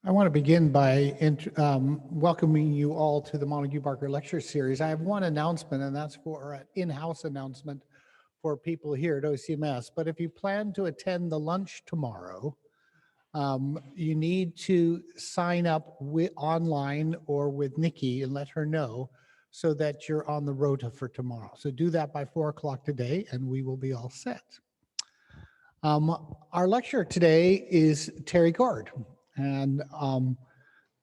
I want to begin by welcoming you all to the Montague Barker Lecture Series. I have one announcement, and that's for an in-house announcement for people here at OCMS. But if you plan to attend the lunch tomorrow, you need to sign up online or with Nikki and let her know so that you're on the rota for tomorrow. So do that by 4 o'clock today, and we will be all set. Our lecturer today is Terry Garde. And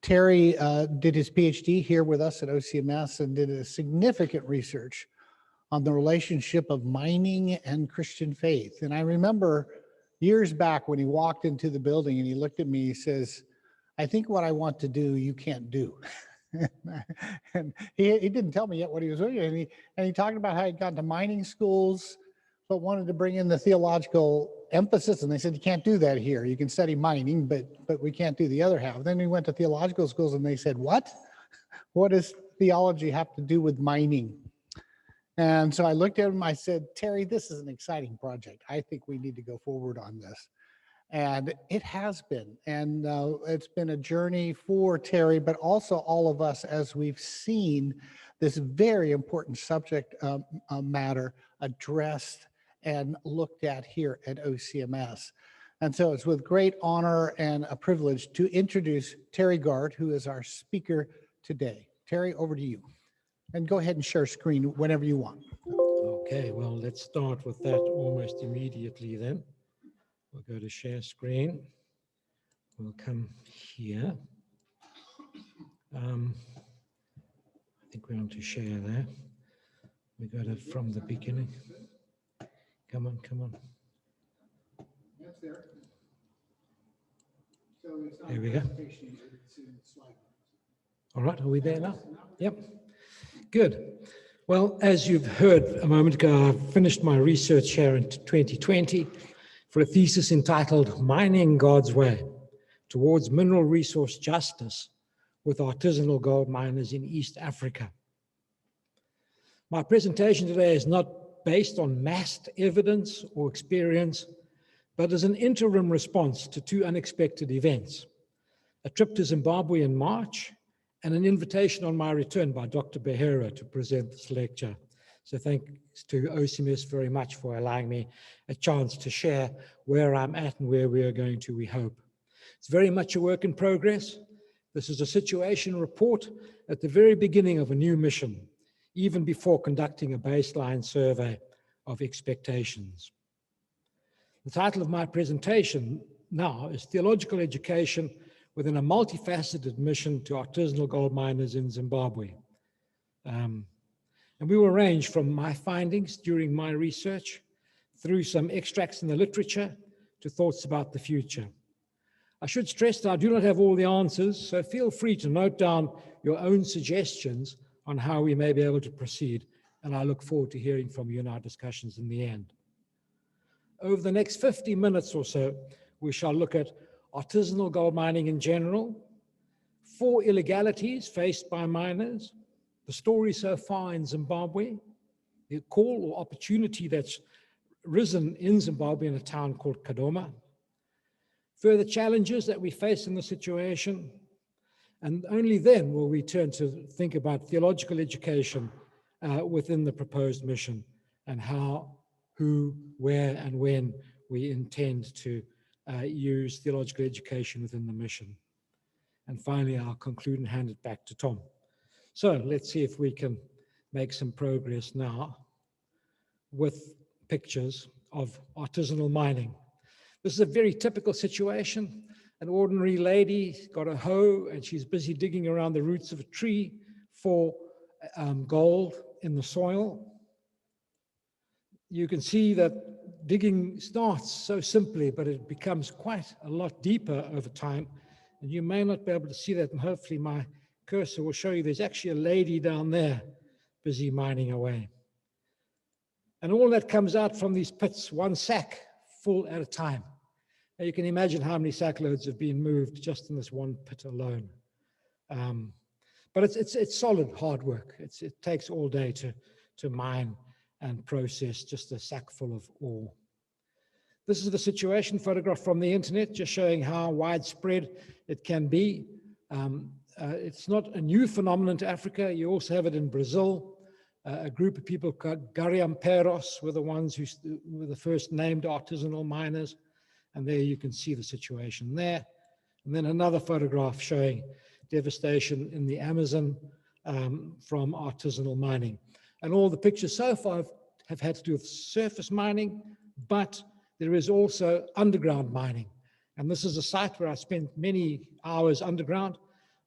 Terry did his PhD here with us at OCMS and did a significant research on the relationship of mining and Christian faith. And I remember years back when he walked into the building and he looked at me, he says, "I think what I want to do, you can't do." And he didn't tell me yet what he was doing. And he talked about how he'd gone to mining schools, but wanted to bring in the theological emphasis. And they said, "You can't do that here. You can study mining, but we can't do the other half." Then he went to theological schools and they said, "What? What does theology have to do with mining?" And so I looked at him, I said, "Terry, this is an exciting project. I think we need to go forward on this." And it has been. And it's been a journey for Terry, but also all of us as we've seen this very important subject matter addressed and looked at here at OCMS. And so it's with great honor and a privilege to introduce Terry Garde, who is our speaker today. Terry, over to you. And go ahead and share screen whenever you want. Okay, well, let's start with that almost immediately then. We'll go to share screen. We'll come here. I think we're on to share there. We got it from the beginning. Come on, come on. That's there. So it's There we go. It's in slide. All right, are we there now? Yep. Good. Well, as you've heard a moment ago, I finished my research here in 2020 for a thesis entitled "Mining God's Way Towards Mineral Resource Justice with Artisanal Gold Miners in East Africa." My presentation today is not based on massed evidence or experience, but as an interim response to two unexpected events: a trip to Zimbabwe in March and an invitation on my return by Dr. Behera to present this lecture. So thanks to OCMS very much for allowing me a chance to share where I'm at and where we are going to, we hope. It's very much a work in progress. This is a situation report at the very beginning of a new mission, even before conducting a baseline survey of expectations. The title of my presentation now is Theological Education within a multifaceted mission to artisanal gold miners in Zimbabwe. And we will range from my findings during my research through some extracts in the literature to thoughts about the future. I should stress that I do not have all the answers, so feel free to note down your own suggestions on how we may be able to proceed, and I look forward to hearing from you in our discussions in the end. Over the next 50 minutes or so, we shall look at artisanal gold mining in general, 4 illegalities faced by miners, the story so far in Zimbabwe, the call or opportunity that's risen in Zimbabwe in a town called Kadoma, further challenges that we face in the situation, and only then will we turn to think about theological education within the proposed mission and how, who, where, and when we intend to use theological education within the mission. And finally, I'll conclude and hand it back to Tom. So let's see if we can make some progress now with pictures of artisanal mining. This is a very typical situation. An ordinary lady got a hoe and she's busy digging around the roots of a tree for gold in the soil. You can see that digging starts so simply, but it becomes quite a lot deeper over time. And you may not be able to see that, and hopefully my cursor will show you there's actually a lady down there busy mining away. And all that comes out from these pits, one sack full at a time. Now you can imagine how many sackloads have been moved just in this one pit alone. But it's solid hard work. It takes all day to mine and process just a sack full of ore. This is the situation photograph from the internet, just showing how widespread it can be. It's not a new phenomenon to Africa. You also have it in Brazil. A group of people called Gariamperos were the ones who were the first named artisanal miners. And there you can see the situation there. And then another photograph showing devastation in the Amazon from artisanal mining. And all the pictures so far have had to do with surface mining, but there is also underground mining. And this is a site where I spent many hours underground.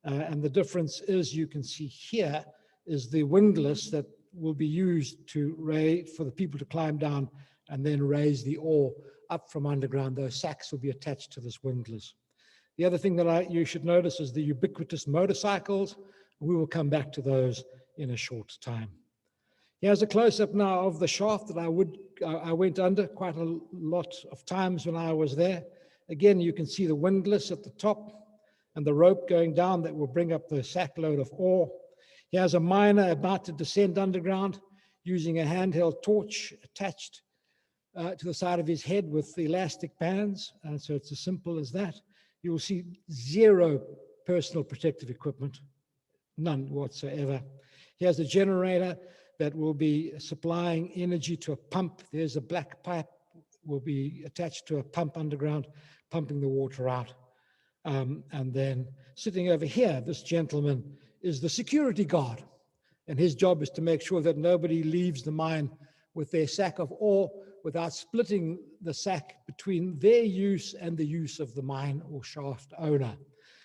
And the difference is, you can see here, is the windlass that will be used to raise, for the people to climb down and then raise the ore up from underground. Those sacks will be attached to this windlass. The other thing that you should notice is the ubiquitous motorcycles. We will come back to those in a short time. Here's a close-up now of the shaft that I went under quite a lot of times when I was there. Again, you can see the windlass at the top and the rope going down that will bring up the sack load of ore. Here's a miner about to descend underground using a handheld torch attached to the side of his head with the elastic bands. And so it's as simple as that. You will see zero personal protective equipment, none whatsoever. Here's a generator that will be supplying energy to a pump. There's a black pipe will be attached to a pump underground, pumping the water out. And then sitting over here, this gentleman is the security guard. And his job is to make sure that nobody leaves the mine with their sack of ore without splitting the sack between their use and the use of the mine or shaft owner.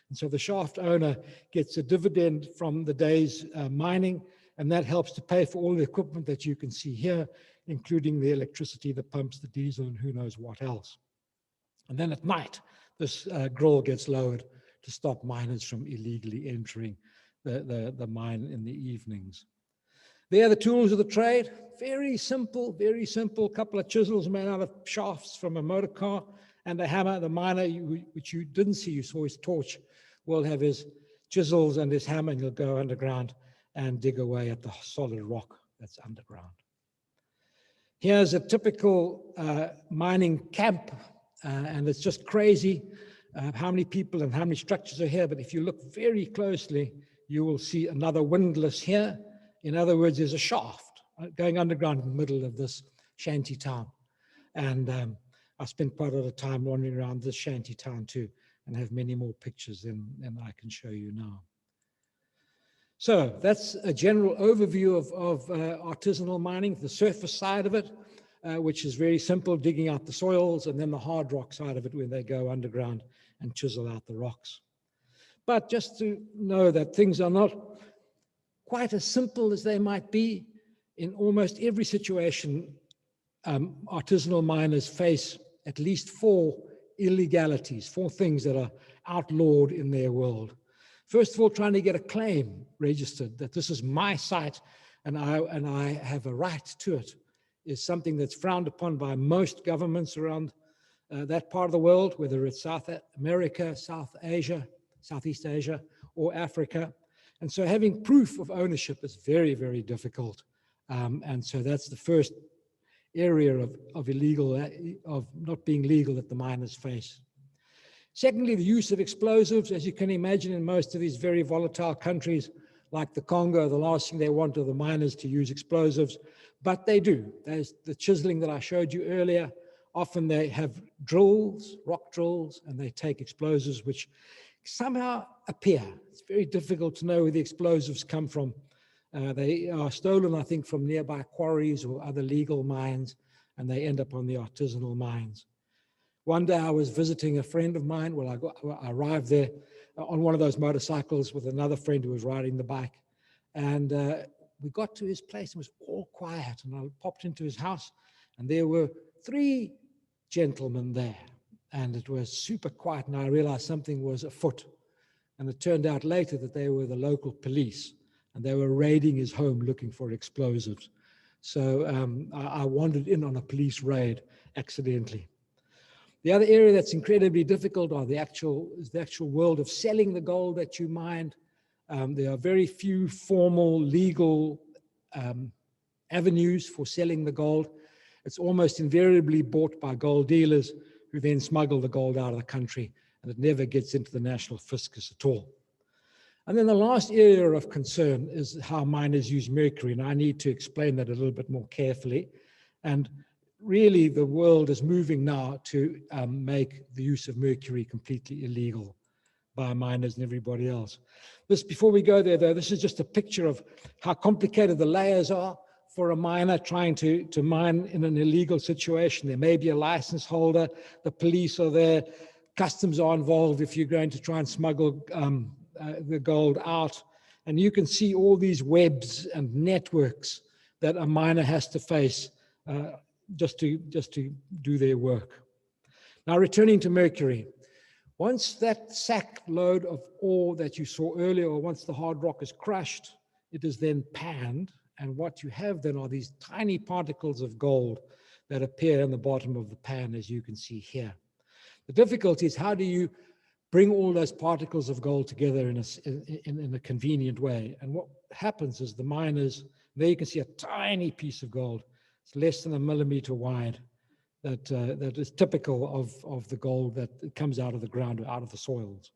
And so the shaft owner gets a dividend from the day's mining, and that helps to pay for all the equipment that you can see here, including the electricity, the pumps, the diesel, and who knows what else. And then at night, this grill gets lowered to stop miners from illegally entering the mine in the evenings. There are the tools of the trade. Very simple, very simple. Couple of chisels made out of shafts from a motor car and a hammer. The miner, which you didn't see, you saw his torch, will have his chisels and his hammer, and he'll go underground and dig away at the solid rock that's underground. Here's a typical mining camp, and it's just crazy how many people and how many structures are here. But if you look very closely, you will see another windlass here. In other words, there's a shaft going underground in the middle of this shanty town. And I spent quite a lot of time wandering around this shanty town too, and have many more pictures than I can show you now. So that's a general overview of artisanal mining, the surface side of it, which is very simple, digging out the soils, and then the hard rock side of it when they go underground and chisel out the rocks. But just to know that things are not quite as simple as they might be. In almost every situation, artisanal miners face at least 4 illegalities, 4 things that are outlawed in their world. First of all, trying to get a claim registered that this is my site and I have a right to it is something that's frowned upon by most governments around that part of the world, whether it's South America, South Asia, Southeast Asia, or Africa. And so having proof of ownership is very, very difficult. And so that's the first area of not being legal that the miners face. Secondly, the use of explosives. As you can imagine, in most of these very volatile countries like the Congo, the last thing they want are the miners to use explosives, but they do. There's the chiseling that I showed you earlier. Often they have drills, rock drills, and they take explosives which somehow appear. It's very difficult to know where the explosives come from. They are stolen, I think, from nearby quarries or other legal mines, and they end up on the artisanal mines. One day I was visiting a friend of mine. I arrived there on one of those motorcycles with another friend who was riding the bike. And we got to his place and it was all quiet. And I popped into his house and there were 3 gentlemen there. And it was super quiet, and I realized something was afoot. And it turned out later that they were the local police, and they were raiding his home looking for explosives. So I wandered in on a police raid accidentally. The other area that's incredibly difficult is the actual world of selling the gold that you mined. There are very few formal legal avenues for selling the gold. It's almost invariably bought by gold dealers who then smuggle the gold out of the country, and it never gets into the national fiscus at all. And then the last area of concern is how miners use mercury, and I need to explain that a little bit more carefully. And really, the world is moving now to make the use of mercury completely illegal by miners and everybody else. Before we go there, though, this is just a picture of how complicated the layers are for a miner trying to mine in an illegal situation. There may be a license holder, the police are there, customs are involved if you're going to try and smuggle the gold out. And you can see all these webs and networks that a miner has to face just to do their work. Now, returning to mercury. Once that sack load of ore that you saw earlier, or once the hard rock is crushed, it is then panned. And what you have then are these tiny particles of gold that appear in the bottom of the pan, as you can see here. The difficulty is, how do you bring all those particles of gold together in a convenient way? And what happens is the miners, there you can see a tiny piece of gold. It's less than 1 millimeter wide. That is typical of the gold that comes out of the ground or out of the soils.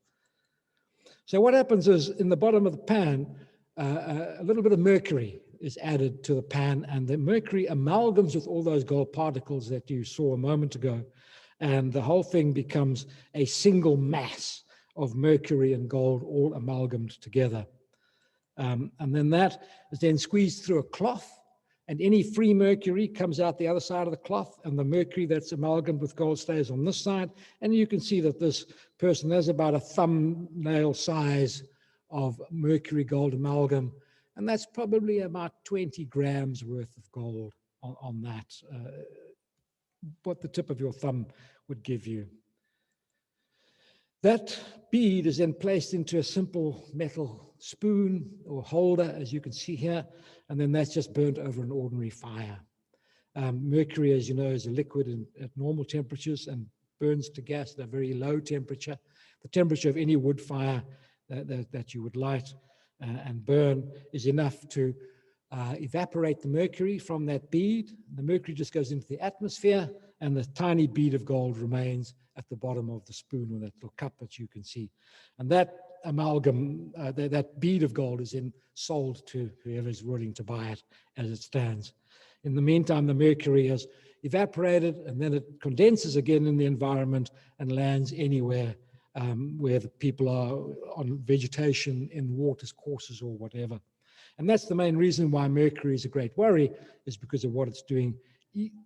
So what happens is, in the bottom of the pan, a little bit of mercury is added to the pan, and the mercury amalgams with all those gold particles that you saw a moment ago, and the whole thing becomes a single mass of mercury and gold all amalgamed together. And then that is then squeezed through a cloth, and any free mercury comes out the other side of the cloth, and the mercury that's amalgamated with gold stays on this side. And you can see that this person has about a thumbnail size of mercury gold amalgam, and that's probably about 20 grams worth of gold on that, what the tip of your thumb would give you. That bead is then placed into a simple metal spoon or holder, as you can see here, and then that's just burnt over an ordinary fire. Mercury, as you know, is a liquid at normal temperatures and burns to gas at a very low temperature. The temperature of any wood fire that you would light and burn is enough to evaporate the mercury from that bead. The mercury just goes into the atmosphere, and the tiny bead of gold remains at the bottom of the spoon, or that little cup that you can see. And that amalgam, that bead of gold is then sold to whoever is willing to buy it as it stands. In the meantime, the mercury has evaporated, and then it condenses again in the environment and lands anywhere where the people are on vegetation, in water courses or whatever. And that's the main reason why mercury is a great worry, is because of what it's doing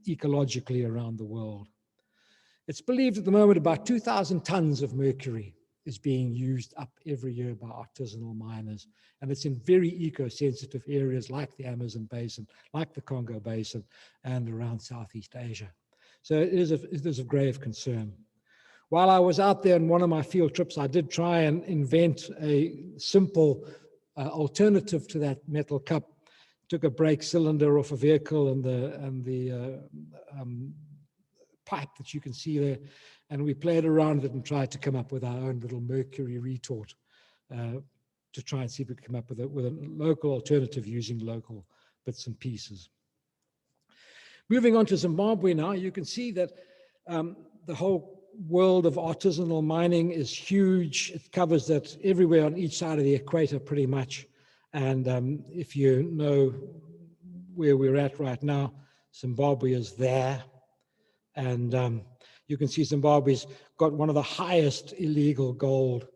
ecologically around the world. It's believed at the moment about 2,000 tons of mercury is being used up every year by artisanal miners. And it's in very eco-sensitive areas like the Amazon Basin, like the Congo Basin, and around Southeast Asia. So it is of grave concern. While I was out there on one of my field trips, I did try and invent a simple alternative to that metal cup. Took a brake cylinder off a vehicle and the pipe that you can see there, and we played around with it and tried to come up with our own little mercury retort to try and see if we could come up with a local alternative using local bits and pieces. Moving on to Zimbabwe now, you can see that the whole world of artisanal mining is huge. It covers that everywhere on each side of the equator pretty much. And if you know where we're at right now, Zimbabwe is there. And you can see Zimbabwe's got one of the highest illegal gold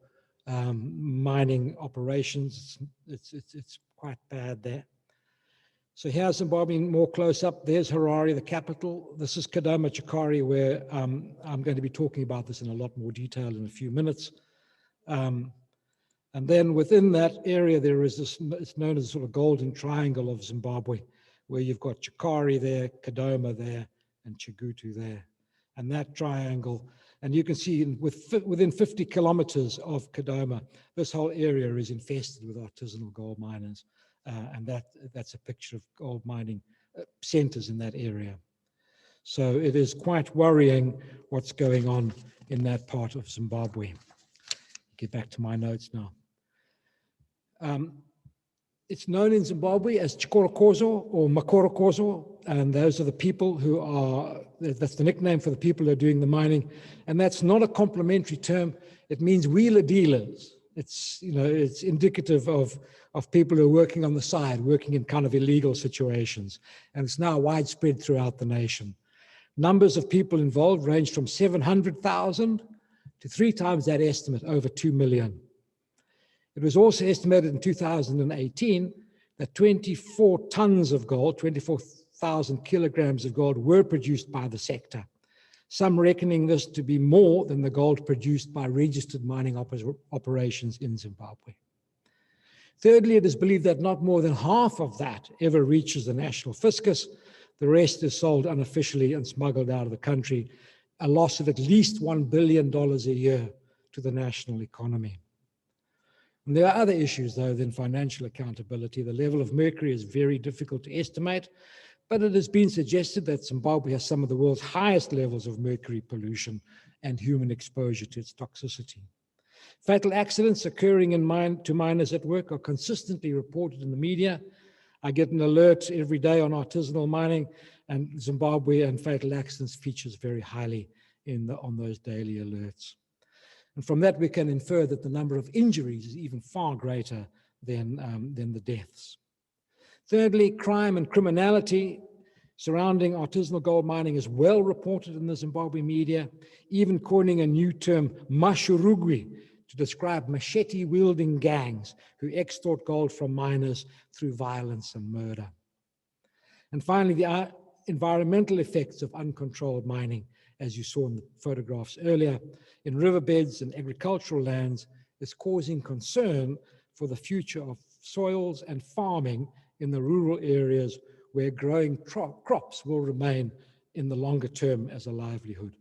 mining operations. It's quite bad there. So here's Zimbabwe more close up. There's Harare, the capital. This is Kadoma Chikari, where I'm going to be talking about this in a lot more detail in a few minutes. And then within that area, there is this, it's known as a sort of golden triangle of Zimbabwe, where you've got Chikari there, Kadoma there, and Chigutu there. And that triangle, and you can see within 50 kilometers of Kadoma, this whole area is infested with artisanal gold miners. And that's a picture of gold mining centers in that area. So it is quite worrying what's going on in that part of Zimbabwe. Get back to my notes now. It's known in Zimbabwe as Chikorokozo or Makorokozo. and those are the people who are, that's the nickname for the people who are doing the mining. And that's not a complimentary term. It means wheeler dealers. It's, you know, it's indicative of people who are working on the side, working in kind of illegal situations. And it's now widespread throughout the nation. Numbers of people involved range from 700,000 to 3 times that estimate, over 2 million. It was also estimated in 2018 that 24 tons of gold, 24,000 kilograms of gold were produced by the sector, some reckoning this to be more than the gold produced by registered mining operations in Zimbabwe. Thirdly, it is believed that not more than half of that ever reaches the national fiscus. The rest is sold unofficially and smuggled out of the country, a loss of at least $1 billion a year to the national economy. And there are other issues, though, than financial accountability. The level of mercury is very difficult to estimate, but it has been suggested that Zimbabwe has some of the world's highest levels of mercury pollution and human exposure to its toxicity. Fatal accidents occurring to miners at work are consistently reported in the media. I get an alert every day on artisanal mining, and Zimbabwe and fatal accidents features very highly on those daily alerts. And from that, we can infer that the number of injuries is even far greater than the deaths. Thirdly, crime and criminality surrounding artisanal gold mining is well reported in the Zimbabwe media, even coining a new term, mashurugwi, to describe machete-wielding gangs who extort gold from miners through violence and murder. And finally, the environmental effects of uncontrolled mining, as you saw in the photographs earlier, in riverbeds and agricultural lands, is causing concern for the future of soils and farming in the rural areas where growing crops will remain in the longer term as a livelihood.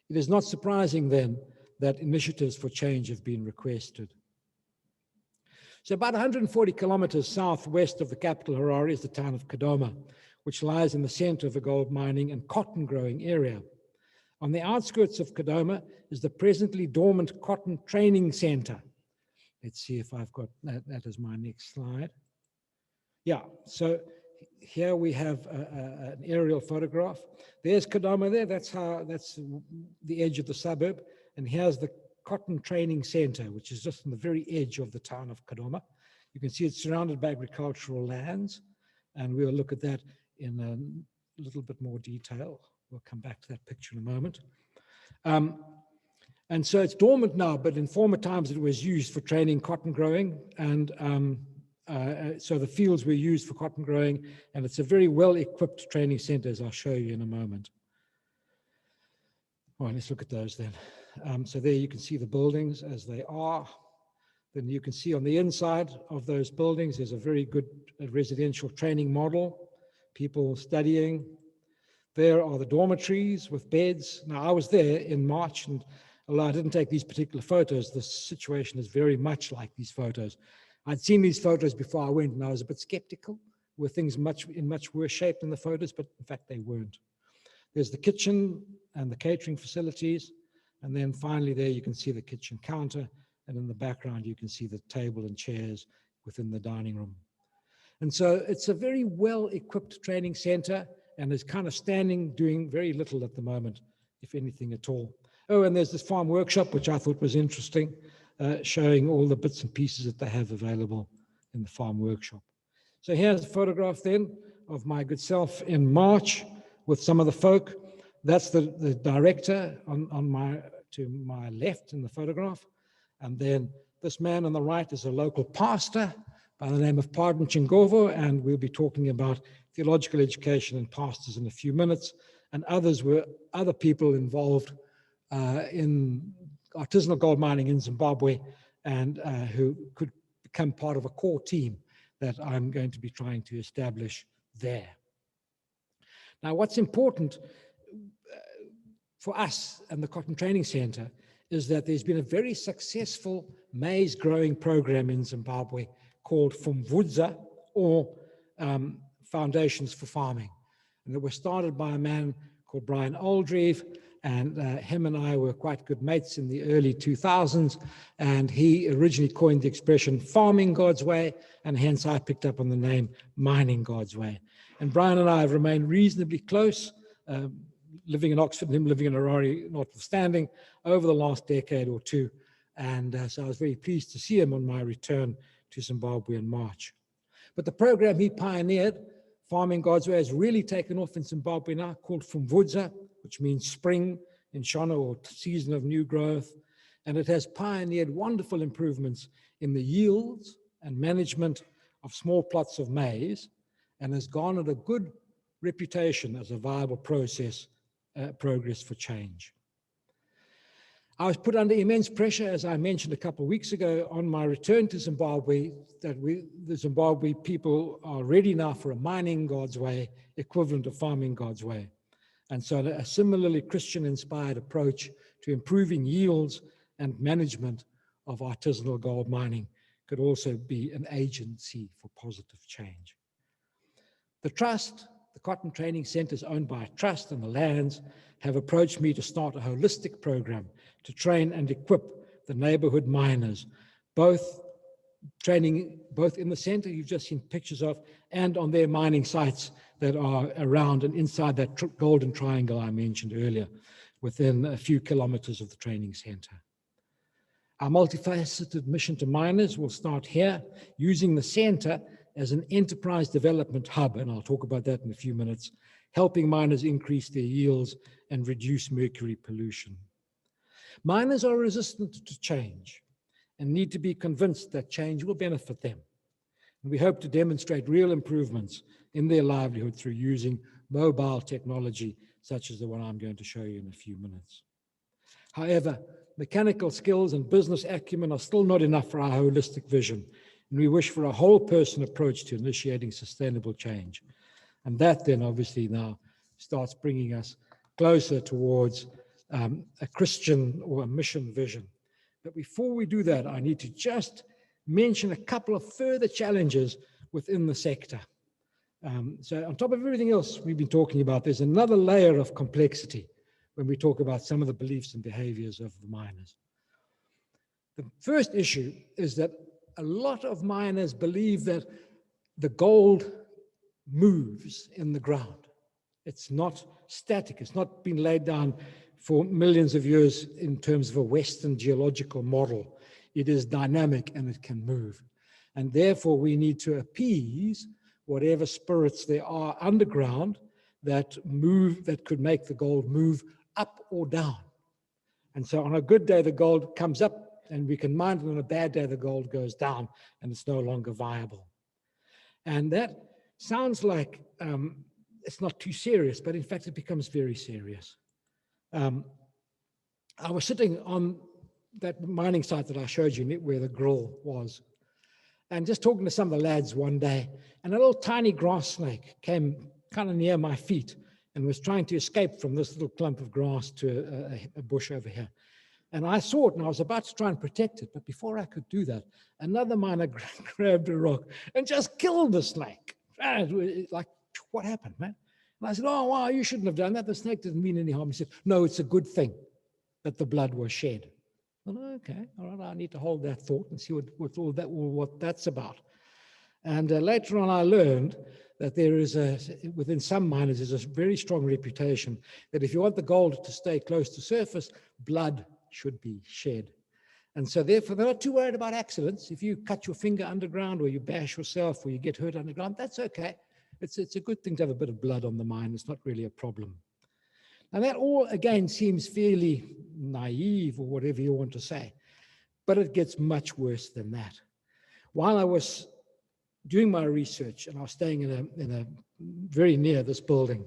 It is not surprising then that initiatives for change have been requested. So about 140 kilometers southwest of the capital Harare is the town of Kadoma, which lies in the center of a gold mining and cotton growing area. On the outskirts of Kadoma is the presently dormant cotton training center. Let's see if I've got that as my next slide. Yeah, so here we have an aerial photograph. There's Kadoma there, that's the edge of the suburb. And here's the cotton training center, which is just on the very edge of the town of Kadoma. You can see it's surrounded by agricultural lands, and we'll look at that in a little bit more detail. We'll come back to that picture in a moment. And so it's dormant now, but in former times it was used for training cotton growing, and so the fields were used for cotton growing, and it's a very well-equipped training center, as I'll show you in a moment. All right, let's look at those then. So there you can see the buildings as they are. Then you can see on the inside of those buildings, there's a very good residential training model, people studying. There are the dormitories with beds. Now, I was there in March, and although I didn't take these particular photos, the situation is very much like these photos. I'd seen these photos before I went, and I was a bit skeptical. Were things in much worse shape than the photos? But in fact, they weren't. There's the kitchen and the catering facilities. And then finally there you can see the kitchen counter, and in the background you can see the table and chairs within the dining room. And so it's a very well-equipped training center, and is kind of standing, doing very little at the moment, if anything at all. Oh, and there's this farm workshop, which I thought was interesting, showing all the bits and pieces that they have available in the farm workshop. So here's a photograph then of my good self in March with some of the folk. That's the director to my left in the photograph. And then this man on the right is a local pastor by the name of Pardon Chingovo, and we'll be talking about theological education and pastors in a few minutes. And others were other people involved in artisanal gold mining in Zimbabwe, and who could become part of a core team that I'm going to be trying to establish there. Now, what's important for us and the Cotton Training Center is that there's been a very successful maize growing program in Zimbabwe called Fumvudza, or Foundations for Farming. And it was started by a man called Brian Oldreeve, and him and I were quite good mates in the early 2000s, and he originally coined the expression farming God's way, and hence I picked up on the name mining God's way. And Brian and I have remained reasonably close, living in Oxford and him living in Harare notwithstanding, over the last decade or two. And so I was very pleased to see him on my return to Zimbabwe in March. But the program he pioneered, Farming God's Way, has really taken off in Zimbabwe now, called Fumvudza, which means spring in Shona, or season of new growth. And it has pioneered wonderful improvements in the yields and management of small plots of maize, and has garnered a good reputation as a viable progress for change. I was put under immense pressure, as I mentioned a couple of weeks ago, on my return to Zimbabwe, that the Zimbabwe people are ready now for a mining God's way, equivalent of farming God's way. And so a similarly Christian-inspired approach to improving yields and management of artisanal gold mining could also be an agency for positive change. The trust, the Cotton Training Centers owned by a trust, and the lands have approached me to start a holistic program to train and equip the neighborhood miners, both training both in the center you've just seen pictures of, and on their mining sites that are around and inside that golden triangle I mentioned earlier, within a few kilometers of the training center. Our multifaceted mission to miners will start here, using the center as an enterprise development hub, and I'll talk about that in a few minutes, helping miners increase their yields and reduce mercury pollution. Miners are resistant to change and need to be convinced that change will benefit them. And we hope to demonstrate real improvements in their livelihood through using mobile technology, such as the one I'm going to show you in a few minutes. However, mechanical skills and business acumen are still not enough for our holistic vision, and we wish for a whole person approach to initiating sustainable change. And that then obviously now starts bringing us closer towards a Christian or a mission vision. But before we do that, I need to just mention a couple of further challenges within the sector. So on top of everything else we've been talking about, there's another layer of complexity when we talk about some of the beliefs and behaviors of the miners. The first issue is that a lot of miners believe that the gold moves in the ground. It's not static. It's not been laid down for millions of years in terms of a Western geological model. It is dynamic and it can move. And therefore, we need to appease whatever spirits there are underground that move, that could make the gold move up or down. And so on a good day, the gold comes up and we can mine it. On a bad day, the gold goes down and it's no longer viable. And that sounds like it's not too serious, but in fact, it becomes very serious. I was sitting on that mining site that I showed you where the grill was, and just talking to some of the lads one day, and a little tiny grass snake came kind of near my feet and was trying to escape from this little clump of grass to a bush over here. And I saw it and I was about to try and protect it, but before I could do that, another miner grabbed a rock and just killed the snake. Like, what happened, man? And I said, oh, wow, you shouldn't have done that. The snake didn't mean any harm. He said, no, it's a good thing that the blood was shed. Well, okay, all right, I need to hold that thought and see what that's about. And later on, I learned that there is within some miners, there's a very strong reputation that if you want the gold to stay close to surface, blood should be shed. And so therefore, they're not too worried about accidents. If you cut your finger underground or you bash yourself or you get hurt underground, that's okay. It's a good thing to have a bit of blood on the mine. It's not really a problem. And that all, again, seems fairly naive or whatever you want to say, but it gets much worse than that. While I was doing my research and I was staying in a very near this building,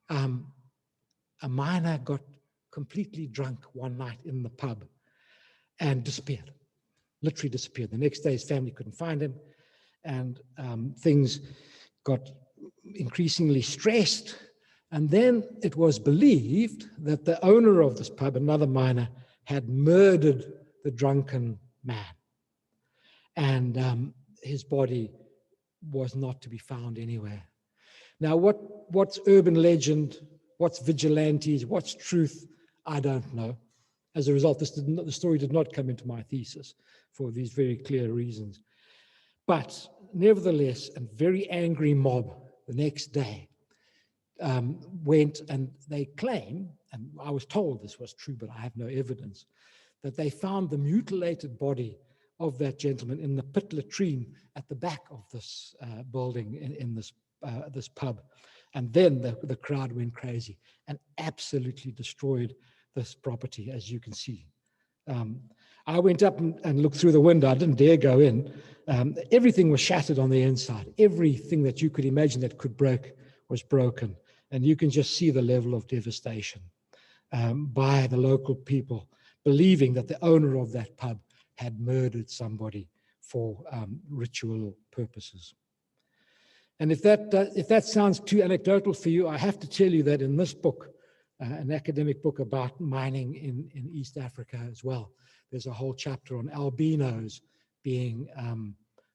a miner got completely drunk one night in the pub and disappeared, literally disappeared. The next day, his family couldn't find him, and things got increasingly stressed. And then it was believed that the owner of this pub, another miner, had murdered the drunken man. And his body was not to be found anywhere. Now, what's urban legend what's vigilantes, what's truth, I don't know. As a result, the story did not come into my thesis for these very clear reasons. But nevertheless, a very angry mob the next day went, and they claim, and I was told this was true, but I have no evidence, that they found the mutilated body of that gentleman in the pit latrine at the back of this building in this pub. And then the crowd went crazy and absolutely destroyed this property, as you can see. I went up and looked through the window. I didn't dare go in. Everything was shattered on the inside. Everything that you could imagine that could break was broken. And you can just see the level of devastation by the local people, believing that the owner of that pub had murdered somebody for ritual purposes. And if that sounds too anecdotal for you, I have to tell you that in this book, an academic book about mining in East Africa as well, there's a whole chapter on albinos being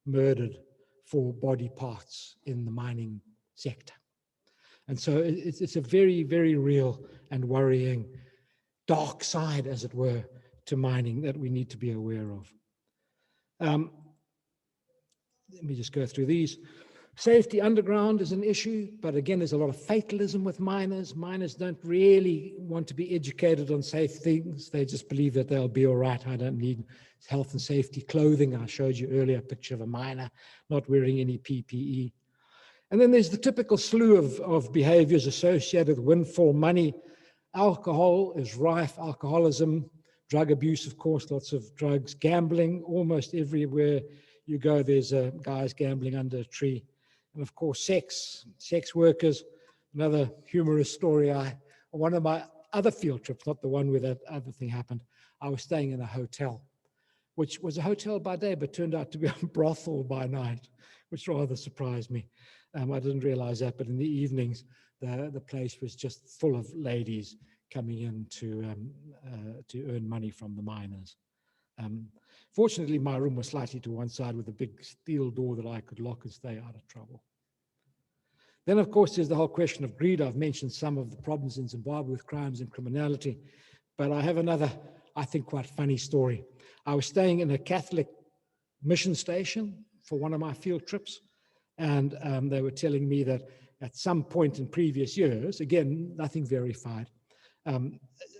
murdered for body parts in the mining sector. And so it's a very, very real and worrying dark side, as it were, to mining that we need to be aware of. Let me just go through these. Safety underground is an issue, but again, there's a lot of fatalism with miners. Miners don't really want to be educated on safe things. They just believe that they'll be all right. I don't need health and safety clothing. I showed you earlier a picture of a miner not wearing any PPE. And then there's the typical slew of behaviors associated with windfall money. Alcohol is rife, alcoholism, drug abuse, of course, lots of drugs, gambling, almost everywhere you go, there's guys gambling under a tree. And of course, sex workers, another humorous story. On one of my other field trips, not the one where that other thing happened, I was staying in a hotel, which was a hotel by day, but turned out to be a brothel by night, which rather surprised me. I didn't realize that, but in the evenings, the place was just full of ladies coming in to earn money from the miners. Fortunately, my room was slightly to one side with a big steel door that I could lock and stay out of trouble. Then, of course, there's the whole question of greed. I've mentioned some of the problems in Zimbabwe with crimes and criminality, but I have another, I think, quite funny story. I was staying in a Catholic mission station for one of my field trips, and they were telling me that at some point in previous years, again, nothing verified,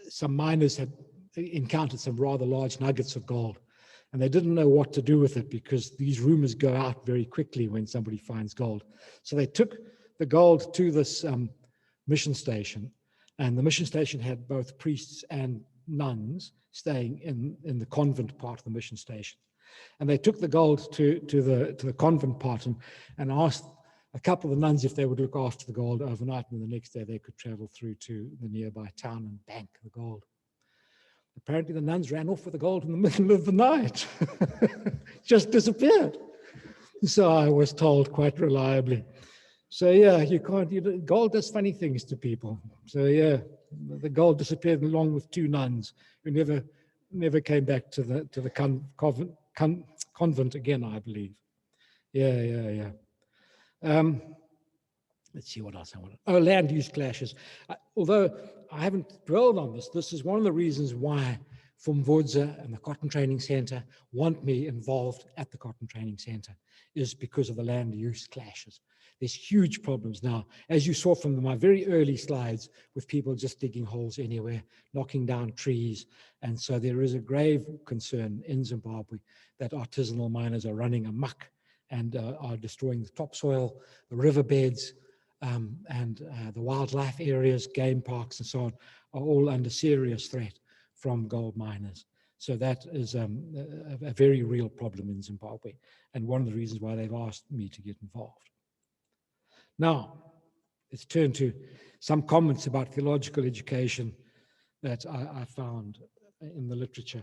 some miners had encountered some rather large nuggets of gold, and they didn't know what to do with it because these rumors go out very quickly when somebody finds gold. So they took the gold to this mission station, and the mission station had both priests and nuns staying in the convent part of the mission station. And they took the gold to the convent part and asked a couple of the nuns if they would look after the gold overnight, and the next day they could travel through to the nearby town and bank the gold. Apparently the nuns ran off with the gold in the middle of the night. Just disappeared. So I was told quite reliably. So yeah, gold does funny things to people. So yeah, the gold disappeared along with two nuns who never came back to the convent again, I believe. Yeah. Let's see what else I want. Oh, land use clashes. Although I haven't dwelled on this, this is one of the reasons why Fumvudza and the Cotton Training Center want me involved at the Cotton Training Center, is because of the land use clashes. There's huge problems now, as you saw from my very early slides, with people just digging holes anywhere, knocking down trees. And so there is a grave concern in Zimbabwe that artisanal miners are running amok and are destroying the topsoil, the riverbeds, and the wildlife areas, game parks, and so on, are all under serious threat from gold miners. So that is a very real problem in Zimbabwe, and one of the reasons why they've asked me to get involved. Now, let's turn to some comments about theological education that I found in the literature.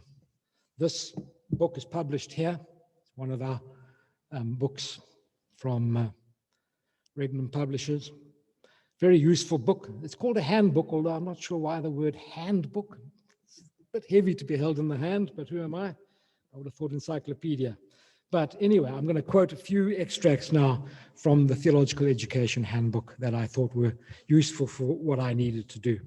This book is published here. It's one of our books from Regnum Publishers. Very useful book. It's called a handbook, although I'm not sure why the word handbook. It's a bit heavy to be held in the hand, but who am I? I would have thought encyclopedia. But anyway, I'm going to quote a few extracts now from the Theological Education Handbook that I thought were useful for what I needed to do.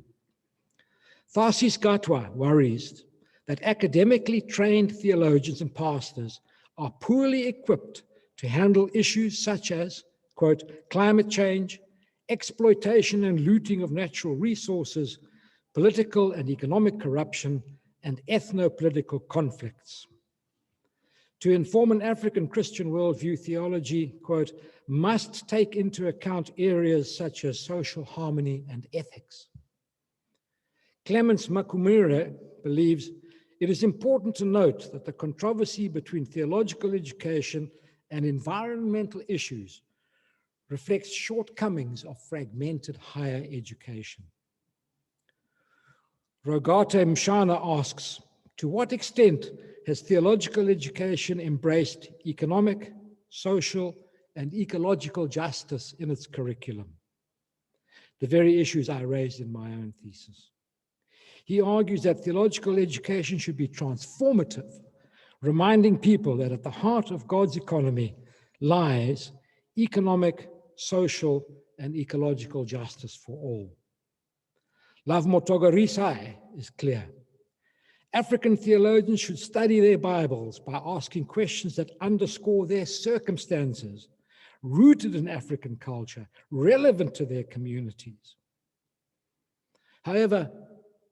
Tharsis Gatwa worries that academically trained theologians and pastors are poorly equipped to handle issues such as, quote, climate change, exploitation and looting of natural resources, political and economic corruption, and ethno-political conflicts. To inform an African Christian worldview, theology, quote, must take into account areas such as social harmony and ethics. Clemens Makumire believes it is important to note that the controversy between theological education and environmental issues reflects shortcomings of fragmented higher education. Rogate Mshana asks, to what extent has theological education embraced economic, social, and ecological justice in its curriculum? The very issues I raised in my own thesis. He argues that theological education should be transformative, reminding people that at the heart of God's economy lies economic, social, and ecological justice for all. Love Motogorisai is clear. African theologians should study their Bibles by asking questions that underscore their circumstances, rooted in African culture, relevant to their communities. However,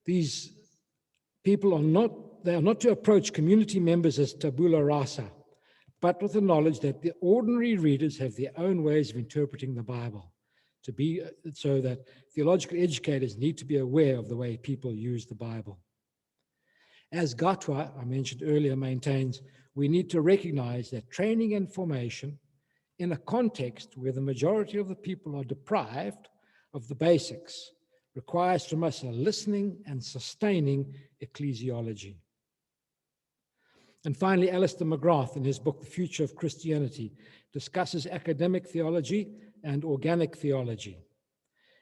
these people are not to approach community members as tabula rasa, but with the knowledge that the ordinary readers have their own ways of interpreting the Bible, so that theological educators need to be aware of the way people use the Bible. As Gatwa, I mentioned earlier, maintains, we need to recognize that training and formation in a context where the majority of the people are deprived of the basics requires from us a listening and sustaining ecclesiology. And finally, Alistair McGrath, in his book, The Future of Christianity, discusses academic theology and organic theology.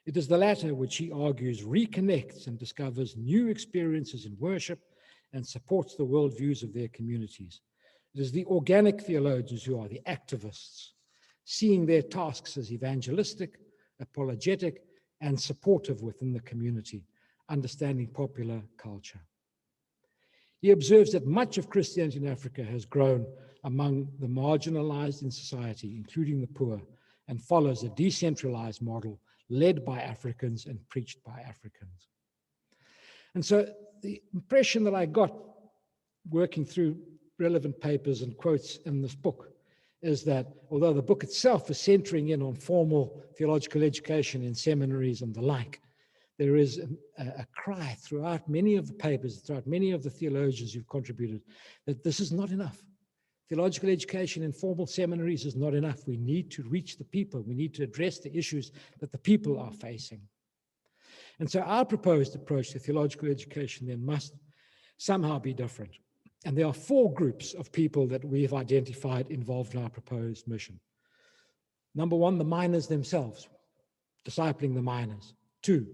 It is the latter which he argues reconnects and discovers new experiences in worship and supports the worldviews of their communities. It is the organic theologians who are the activists, seeing their tasks as evangelistic, apologetic, and supportive within the community, understanding popular culture. He observes that much of Christianity in Africa has grown among the marginalized in society, including the poor, and follows a decentralized model led by Africans and preached by Africans. And so the impression that I got working through relevant papers and quotes in this book is that although the book itself is centering in on formal theological education in seminaries and the like, there is a cry throughout many of the papers, throughout many of the theologians who've contributed, that this is not enough. Theological education in formal seminaries is not enough. We need to reach the people. We need to address the issues that the people are facing. And so our proposed approach to theological education then must somehow be different. And there are 4 groups of people that we have identified involved in our proposed mission. Number 1, the miners themselves, discipling the miners. 2,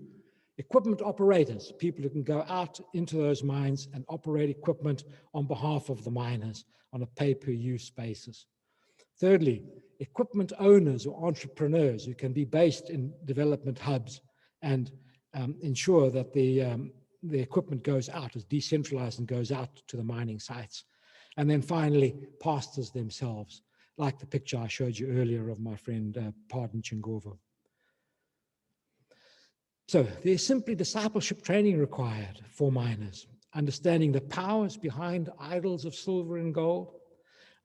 equipment operators, people who can go out into those mines and operate equipment on behalf of the miners on a pay-per-use basis. Thirdly, equipment owners or entrepreneurs who can be based in development hubs and ensure that the equipment goes out, is decentralized and goes out to the mining sites. And then finally, pastors themselves, like the picture I showed you earlier of my friend Pardon Chingovo. So there's simply discipleship training required for miners, understanding the powers behind idols of silver and gold,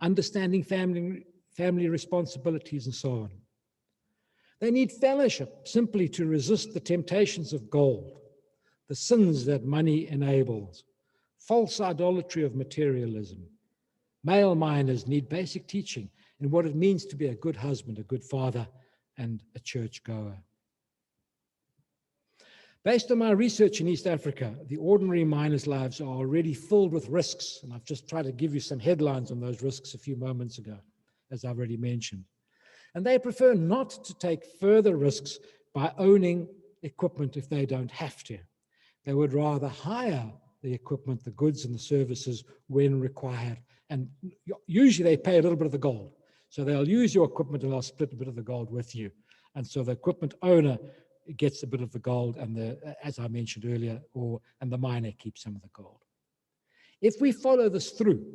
understanding family responsibilities and so on. They need fellowship simply to resist the temptations of gold, the sins that money enables, false idolatry of materialism. Male miners need basic teaching in what it means to be a good husband, a good father, and a churchgoer. Based on my research in East Africa, the ordinary miners' lives are already filled with risks, and I've just tried to give you some headlines on those risks a few moments ago, as I've already mentioned. And they prefer not to take further risks by owning equipment if they don't have to. They would rather hire the equipment, the goods and the services when required, And usually they pay a little bit of the gold. So they'll use your equipment and they'll split a bit of the gold with you. And so the equipment owner gets a bit of the gold, and as I mentioned earlier, and the miner keeps some of the gold. If we follow this through,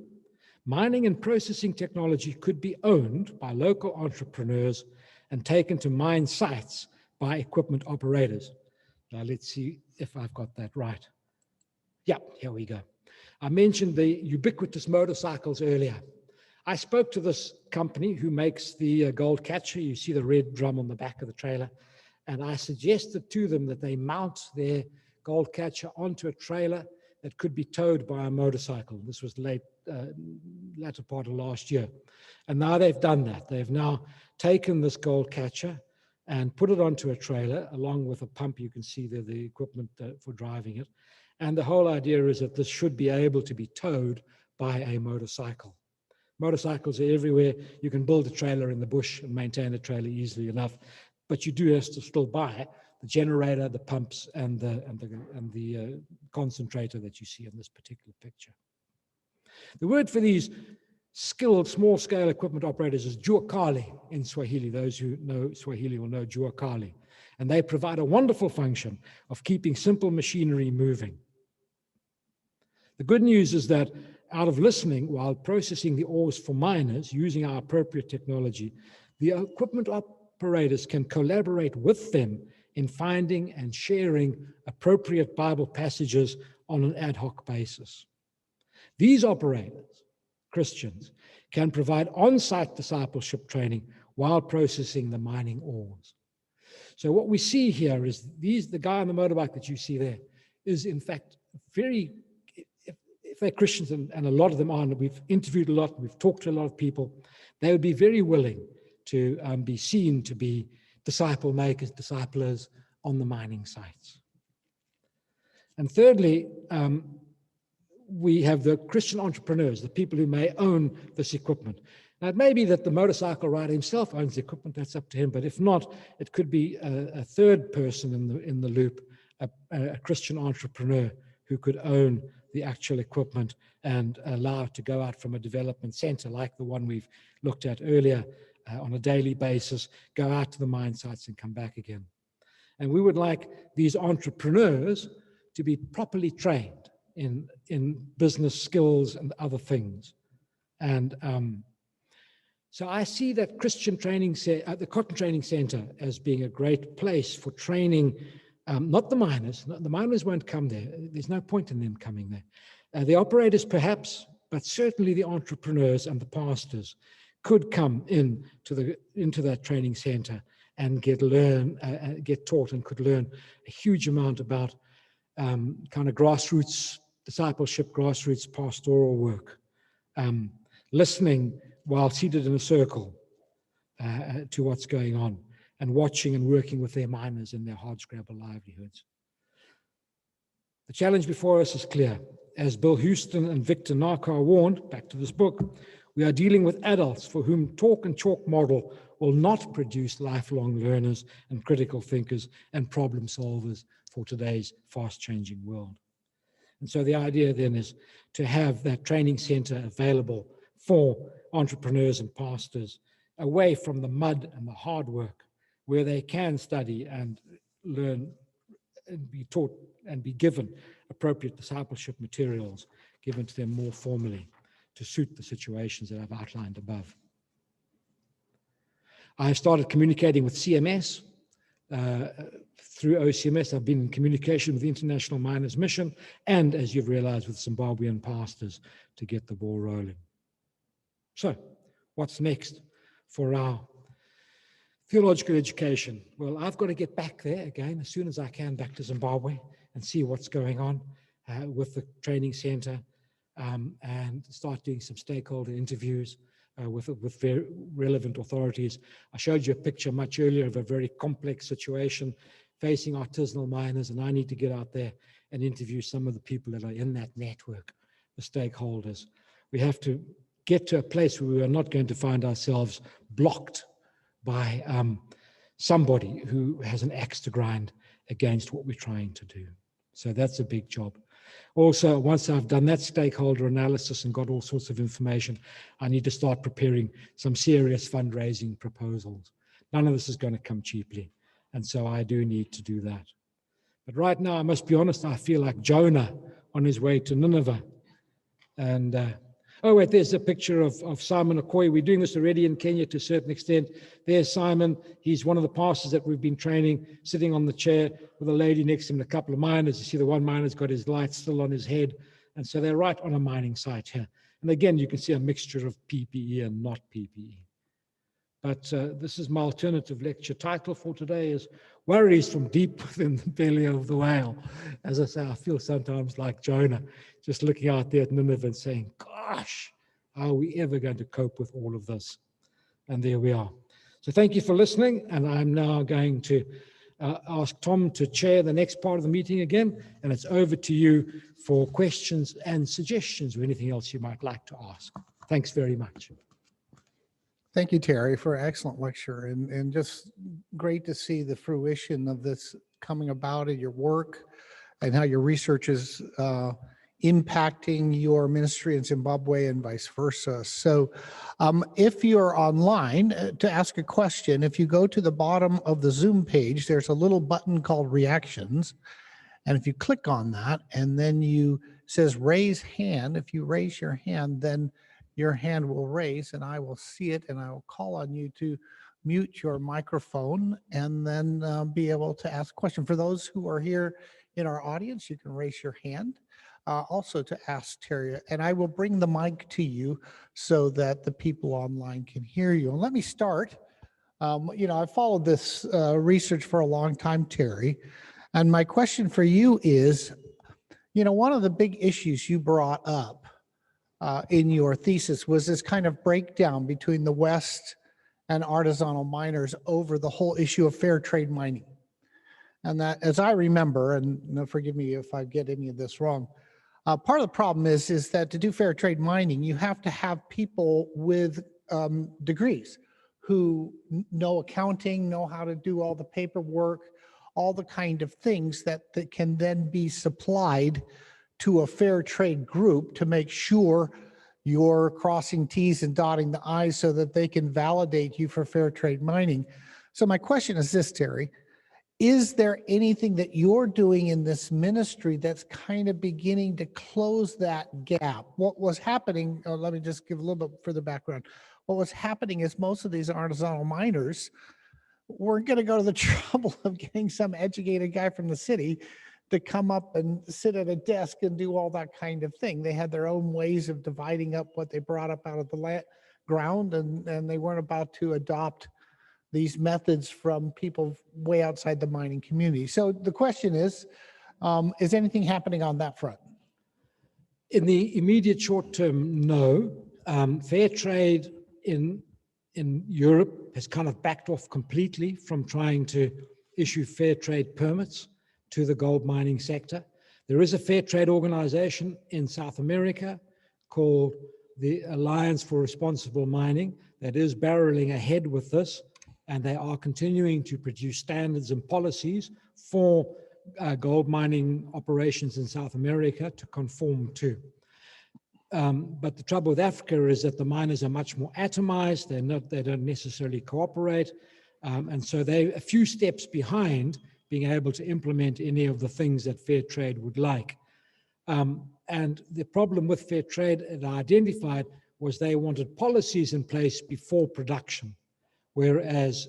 mining and processing technology could be owned by local entrepreneurs and taken to mine sites by equipment operators. Now let's see if I've got that right. Yeah, here we go. I mentioned the ubiquitous motorcycles earlier. I spoke to this company who makes the gold catcher. You see the red drum on the back of the trailer. And I suggested to them that they mount their gold catcher onto a trailer that could be towed by a motorcycle. This was latter part of last year. And now they've done that. They've now taken this gold catcher and put it onto a trailer along with a pump. You can see there the equipment for driving it. And the whole idea is that this should be able to be towed by a motorcycle. Motorcycles are everywhere. You can build a trailer in the bush and maintain a trailer easily enough, but you do have to still buy the generator, the pumps, and the concentrator that you see in this particular picture. The word for these skilled small-scale equipment operators is juakali in Swahili. Those who know Swahili will know juakali. And they provide a wonderful function of keeping simple machinery moving. The good news is that out of listening while processing the ores for miners using our appropriate technology, the equipment operators can collaborate with them in finding and sharing appropriate Bible passages on an ad hoc basis. These operators, Christians, can provide on-site discipleship training while processing the mining ores. So what we see here is the guy on the motorbike that you see there is in fact very, if they're Christians, and a lot of them are, and we've interviewed a lot, we've talked to a lot of people, they would be very willing to be seen to be disciple makers, disciplers on the mining sites. And thirdly, we have the Christian entrepreneurs, the people who may own this equipment. Now, it may be that the motorcycle rider himself owns the equipment, that's up to him, but if not, it could be a third person in the loop, a Christian entrepreneur who could own the actual equipment and allow it to go out from a development center like the one we've looked at earlier on a daily basis, go out to the mine sites and come back again. And we would like these entrepreneurs to be properly trained in business skills and other things. And so I see that Christian training, the Cotton Training Center, as being a great place for training, not the miners. The miners won't come there. There's no point in them coming there. The operators perhaps, but certainly the entrepreneurs and the pastors could come into that training center and get taught and could learn a huge amount about kind of grassroots discipleship, grassroots pastoral work, listening while seated in a circle to what's going on, and watching and working with their miners in their hardscrabble livelihoods. The challenge before us is clear. As Bill Houston and Victor Narkar warned, back to this book, we are dealing with adults for whom talk and chalk model will not produce lifelong learners and critical thinkers and problem solvers for today's fast-changing world. And so the idea then is to have that training center available for entrepreneurs and pastors away from the mud and the hard work, where they can study and learn and be taught and be given appropriate discipleship materials given to them more formally to suit the situations that I've outlined above. I have started communicating with CMS. Through OCMS, I've been in communication with the International Miners Mission and, as you've realized, with Zimbabwean pastors to get the ball rolling. So, what's next for our theological education? Well, I've got to get back there again as soon as I can, back to Zimbabwe, and see what's going on with the training center and start doing some stakeholder interviews with very relevant authorities. I showed you a picture much earlier of a very complex situation facing artisanal miners, and I need to get out there and interview some of the people that are in that network, the stakeholders. We have to get to a place where we are not going to find ourselves blocked by somebody who has an axe to grind against what we're trying to do. So that's a big job. Also, once I've done that stakeholder analysis and got all sorts of information, I need to start preparing some serious fundraising proposals. None of this is going to come cheaply. And so I do need to do that. But right now, I must be honest, I feel like Jonah on his way to Nineveh. And, oh, wait, there's a picture of Simon Okoye. We're doing this already in Kenya to a certain extent. There's Simon. He's one of the pastors that we've been training, sitting on the chair with a lady next to him and a couple of miners. You see the one miner's got his light still on his head. And so they're right on a mining site here. And again, you can see a mixture of PPE and not PPE. But this is my alternative lecture title for today is Worries from Deep Within the Belly of the Whale. As I say, I feel sometimes like Jonah, just looking out there at Nineveh and saying, gosh, how are we ever going to cope with all of this? And there we are. So thank you for listening. And I'm now going to ask Tom to chair the next part of the meeting again. And it's over to you for questions and suggestions or anything else you might like to ask. Thanks very much. Thank you, Terry, for an excellent lecture, and just great to see the fruition of this coming about in your work and how your research is impacting your ministry in Zimbabwe and vice versa. So if you're online to ask a question, if you go to the bottom of the Zoom page, there's a little button called Reactions. And if you click on that and then you says raise hand, if you raise your hand, then your hand will raise and I will see it and I will call on you to mute your microphone and then be able to ask a question. For those who are here in our audience, you can raise your hand also to ask Terry, and I will bring the mic to you so that the people online can hear you. And let me start. You know, I've followed this research for a long time, Terry, and my question for you is, you know, one of the big issues you brought up in your thesis was this kind of breakdown between the West and artisanal miners over the whole issue of fair trade mining. And that, as I remember, and forgive me if I get any of this wrong, part of the problem is that to do fair trade mining, you have to have people with degrees who know accounting, know how to do all the paperwork, all the kind of things that can then be supplied to a fair trade group to make sure you're crossing T's and dotting the I's so that they can validate you for fair trade mining. So my question is this, Terry, is there anything that you're doing in this ministry that's kind of beginning to close that gap? What was happening, let me just give a little bit further background. What was happening is most of these artisanal miners were going to go to the trouble of getting some educated guy from the city to come up and sit at a desk and do all that kind of thing. They had their own ways of dividing up what they brought up out of the ground, and they weren't about to adopt these methods from people way outside the mining community. So the question is anything happening on that front? In the immediate short term, no. Fair trade in Europe has kind of backed off completely from trying to issue fair trade permits to the gold mining sector. There is a fair trade organization in South America called the Alliance for Responsible Mining that is barreling ahead with this, and they are continuing to produce standards and policies for gold mining operations in South America to conform to. But the trouble with Africa is that the miners are much more atomized. They don't necessarily cooperate. And so they're a few steps behind being able to implement any of the things that fair trade would like. And the problem with fair trade that I identified was they wanted policies in place before production, whereas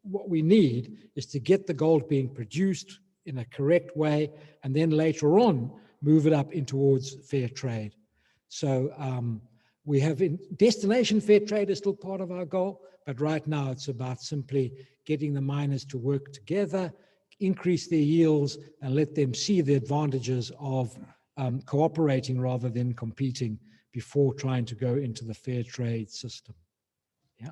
what we need is to get the gold being produced in a correct way, and then later on, move it up in towards fair trade. So we have destination fair trade is still part of our goal, but right now it's about simply getting the miners to work together, increase their yields, and let them see the advantages of cooperating rather than competing before trying to go into the fair trade system. Yeah.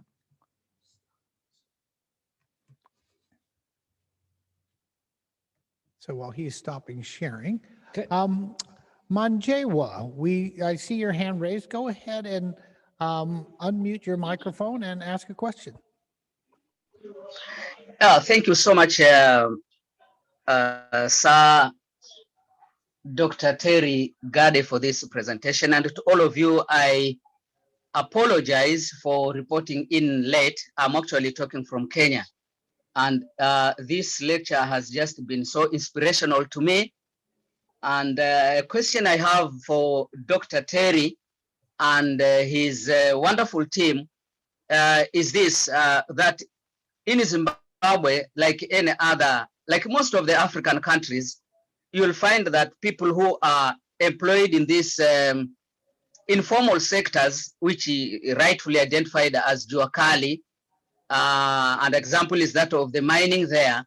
So while he's stopping sharing, Okay. Manjewa, I see your hand raised. Go ahead and unmute your microphone and ask a question. Thank you so much, Sir Dr. Terry Garde for this presentation, and to all of you, I apologize for reporting in late. I'm actually talking from Kenya, and this lecture has just been so inspirational to me. And a question I have for Dr. Terry and his wonderful team is this, that in Zimbabwe, like any other, like most of the African countries, you'll find that people who are employed in these informal sectors, which rightfully identified as Juakali, and example is that of the mining there,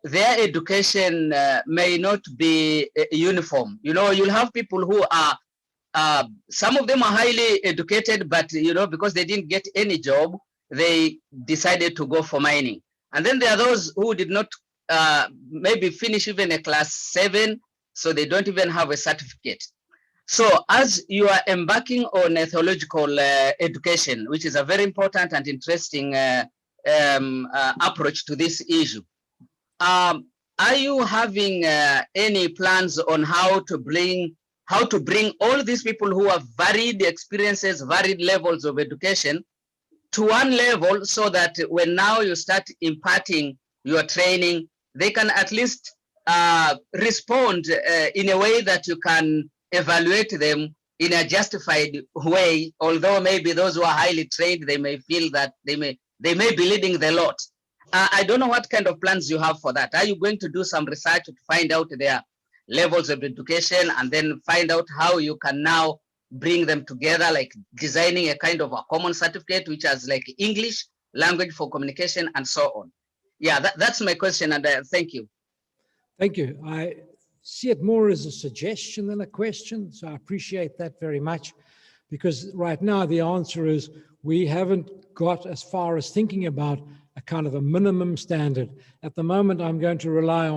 their education may not be uniform. You know, you'll have people who are, some of them are highly educated, but, you know, because they didn't get any job, they decided to go for mining. And then there are those who did not maybe finish even a class 7, so they don't even have a certificate. So as you are embarking on a theological education, which is a very important and interesting approach to this issue, are you having any plans on how to bring all these people who have varied experiences, varied levels of education to one level, so that when now you start imparting your training, they can at least respond in a way that you can evaluate them in a justified way, although maybe those who are highly trained, they may feel that they may be leading the lot. I don't know what kind of plans you have for that. Are you going to do some research to find out their levels of education and then find out how you can now bring them together, like designing a kind of a common certificate, which has like English, language for communication, and so on? Yeah, that's my question, and thank you. Thank you. I see it more as a suggestion than a question, so I appreciate that very much, because right now the answer is we haven't got as far as thinking about a kind of a minimum standard. At the moment, I'm going to rely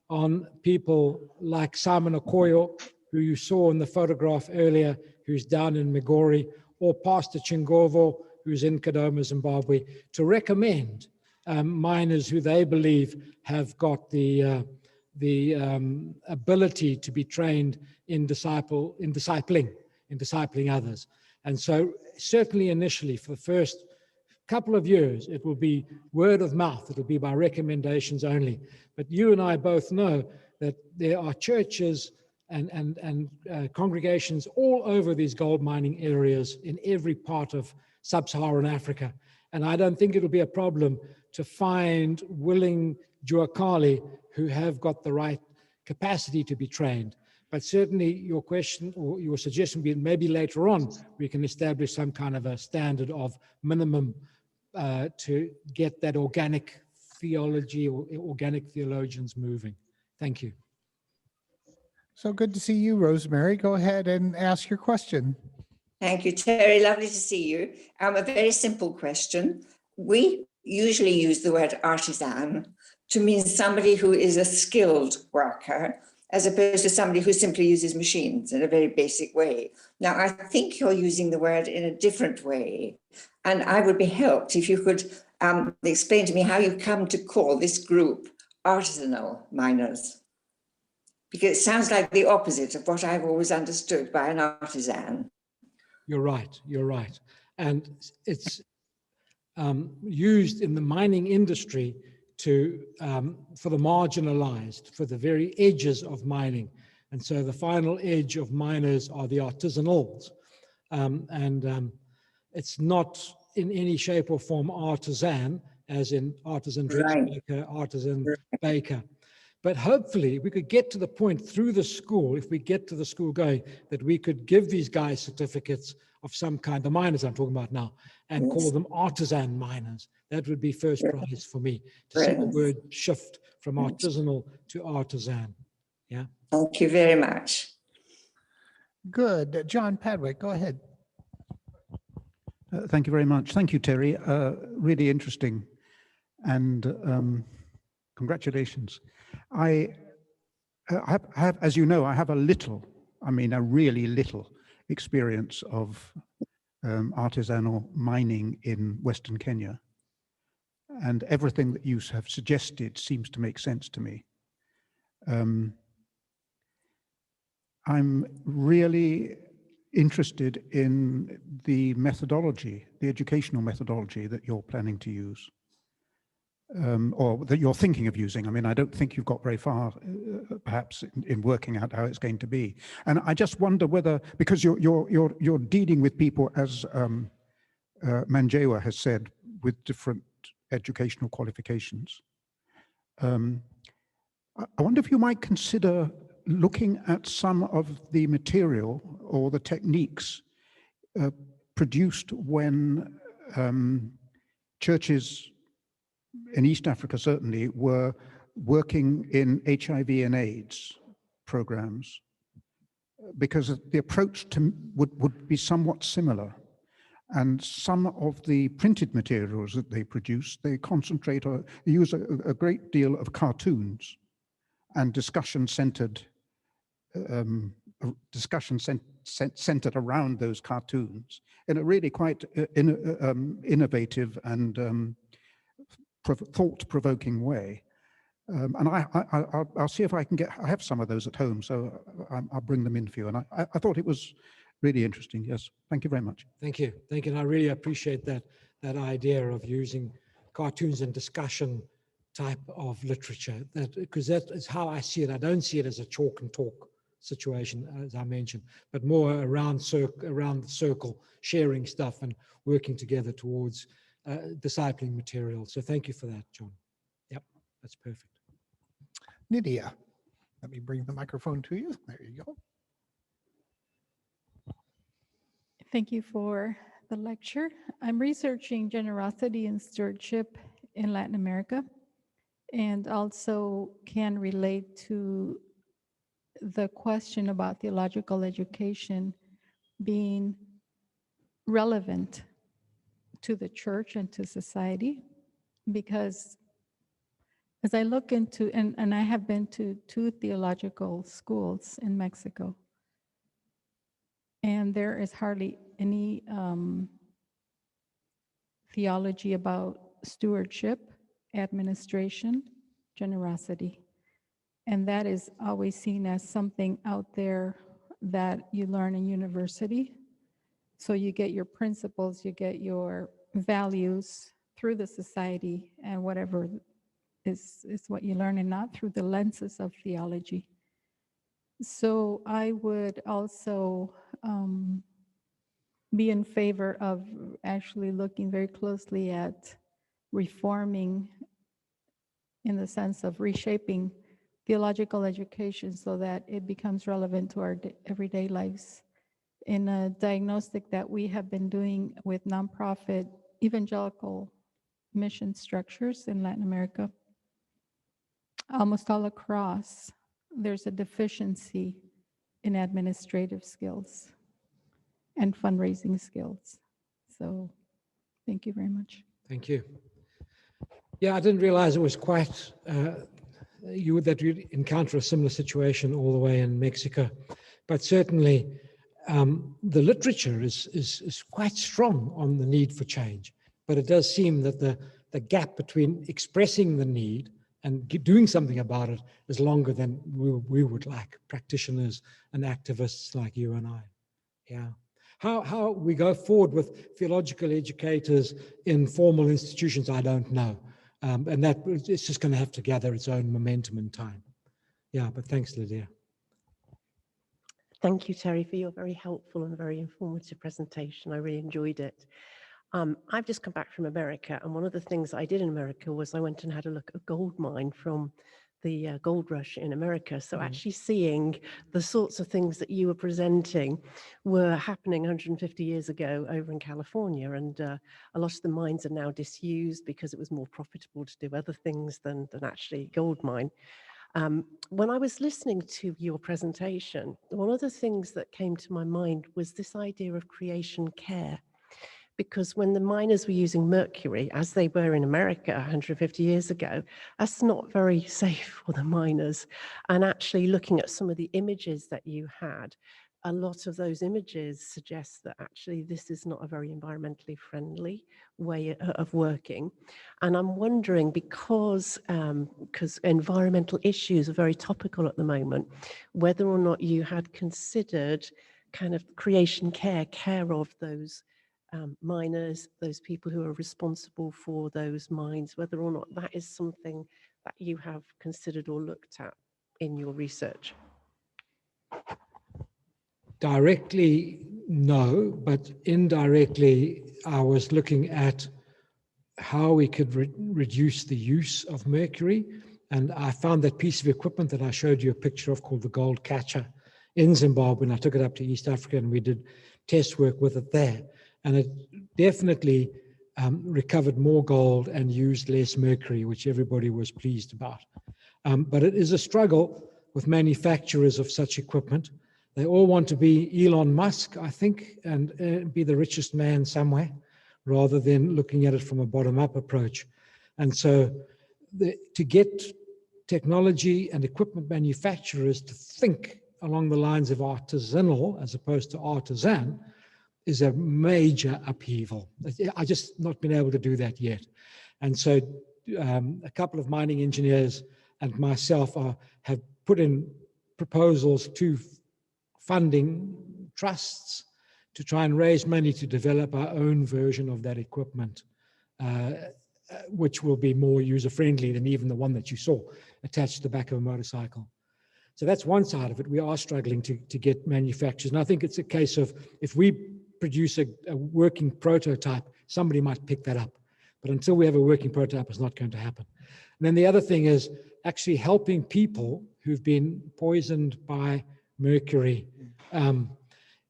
on people like Simon Okoyo, who you saw in the photograph earlier, who's down in Migori, or Pastor Chingovo, who's in Kadoma, Zimbabwe, to recommend miners who they believe have got the ability to be trained in discipling others. And so certainly initially, for the first couple of years, it will be word of mouth. It will be by recommendations only. But you and I both know that there are churches and congregations all over these gold mining areas in every part of sub-Saharan Africa. And I don't think it'll be a problem to find willing Juakali who have got the right capacity to be trained. But certainly your question or your suggestion would be maybe later on we can establish some kind of a standard of minimum to get that organic theology or organic theologians moving. Thank you. So good to see you, Rosemary. Go ahead and ask your question. Thank you, Terry. Lovely to see you. A very simple question. We usually use the word artisan to mean somebody who is a skilled worker, as opposed to somebody who simply uses machines in a very basic way. Now, I think you're using the word in a different way, and I would be helped if you could explain to me how you come to call this group artisanal miners, because it sounds like the opposite of what I've always understood by an artisan. You're right, you're right. And it's used in the mining industry for the marginalized, for the very edges of mining. And so the final edge of miners are the artisanals. It's not in any shape or form artisan, as in artisan dressmaker, artisan baker. But hopefully we could get to the point through the school, if we get to the school going, that we could give these guys certificates of some kind, the miners I'm talking about now, and call them artisan miners. That would be first prize for me, to see the word shift from artisanal to artisan. Yeah. Thank you very much. Good. John Padwick, go ahead. Thank you very much. Thank you, Terry. Really interesting. And congratulations. I have, as you know, I have a really little experience of artisanal mining in Western Kenya. And everything that you have suggested seems to make sense to me. I'm really interested in the methodology, the educational methodology that you're planning to use, or that you're thinking of using. I mean, I don't think you've got very far, perhaps, in working out how it's going to be. And I just wonder whether, because you're dealing with people, as Manjewa has said, with different educational qualifications. I wonder if you might consider looking at some of the material or the techniques produced when churches in East Africa certainly were working in HIV and AIDS programs, because the approach would be somewhat similar. And some of the printed materials that they produce, they concentrate on, they use a great deal of cartoons and discussion-centered centered around those cartoons in a really quite innovative and thought-provoking way. And I'll see if I can I have some of those at home, so I'll bring them in for you. And I thought it was really interesting. Yes, thank you very much. Thank you. Thank you. And I really appreciate that idea of using cartoons and discussion type of literature, because that is how I see it. I don't see it as a chalk and talk situation, as I mentioned, but more around the circle, sharing stuff and working together towards discipling material. So thank you for that, John. Yep, that's perfect. Nydia, let me bring the microphone to you. There you go. Thank you for the lecture. I'm researching generosity and stewardship in Latin America, and also can relate to the question about theological education being relevant to the church and to society, because as I look into, and I have been to 2 theological schools in Mexico, and there is hardly any theology about stewardship, administration, generosity. And that is always seen as something out there that you learn in university. So you get your principles, you get your values through the society, and whatever is what you learn, and not through the lenses of theology. So I would also be in favor of actually looking very closely at reforming, in the sense of reshaping theological education so that it becomes relevant to our everyday lives. In a diagnostic that we have been doing with nonprofit evangelical mission structures in Latin America, almost all across, there's a deficiency in administrative skills and fundraising skills. So thank you very much. Thank you. Yeah, I didn't realize it was quite, that you'd encounter a similar situation all the way in Mexico, but certainly the literature is quite strong on the need for change. But it does seem that the gap between expressing the need and doing something about it is longer than we would like, practitioners and activists like you and I. Yeah. How we go forward with theological educators in formal institutions, I don't know. And that it's just going to have to gather its own momentum and time. Yeah, but thanks, Lydia. Thank you, Terry, for your very helpful and very informative presentation. I really enjoyed it. I've just come back from America, and one of the things I did in America was I went and had a look at a gold mine from the gold rush in America. So actually seeing the sorts of things that you were presenting were happening 150 years ago over in California. And a lot of the mines are now disused because it was more profitable to do other things than actually gold mine. When I was listening to your presentation, one of the things that came to my mind was this idea of creation care. Because when the miners were using mercury, as they were in America 150 years ago, that's not very safe for the miners. And actually looking at some of the images that you had, a lot of those images suggest that actually this is not a very environmentally friendly way of working. And I'm wondering, because environmental issues are very topical at the moment, whether or not you had considered kind of creation care of those miners, those people who are responsible for those mines, whether or not that is something that you have considered or looked at in your research. Directly, no, but indirectly, I was looking at how we could reduce the use of mercury. And I found that piece of equipment that I showed you a picture of called the gold catcher in Zimbabwe, and I took it up to East Africa and we did test work with it there. And it definitely recovered more gold and used less mercury, which everybody was pleased about. But it is a struggle with manufacturers of such equipment. They all want to be Elon Musk, I think, and be the richest man somewhere, rather than looking at it from a bottom-up approach. And so to get technology and equipment manufacturers to think along the lines of artisanal as opposed to artisan is a major upheaval. I've just not been able to do that yet. And so a couple of mining engineers and myself have put in proposals to funding trusts to try and raise money to develop our own version of that equipment, which will be more user-friendly than even the one that you saw attached to the back of a motorcycle. So that's one side of it. We are struggling to get manufacturers. And I think it's a case of, if we produce a working prototype, somebody might pick that up. But until we have a working prototype, it's not going to happen. And then the other thing is actually helping people who've been poisoned by mercury.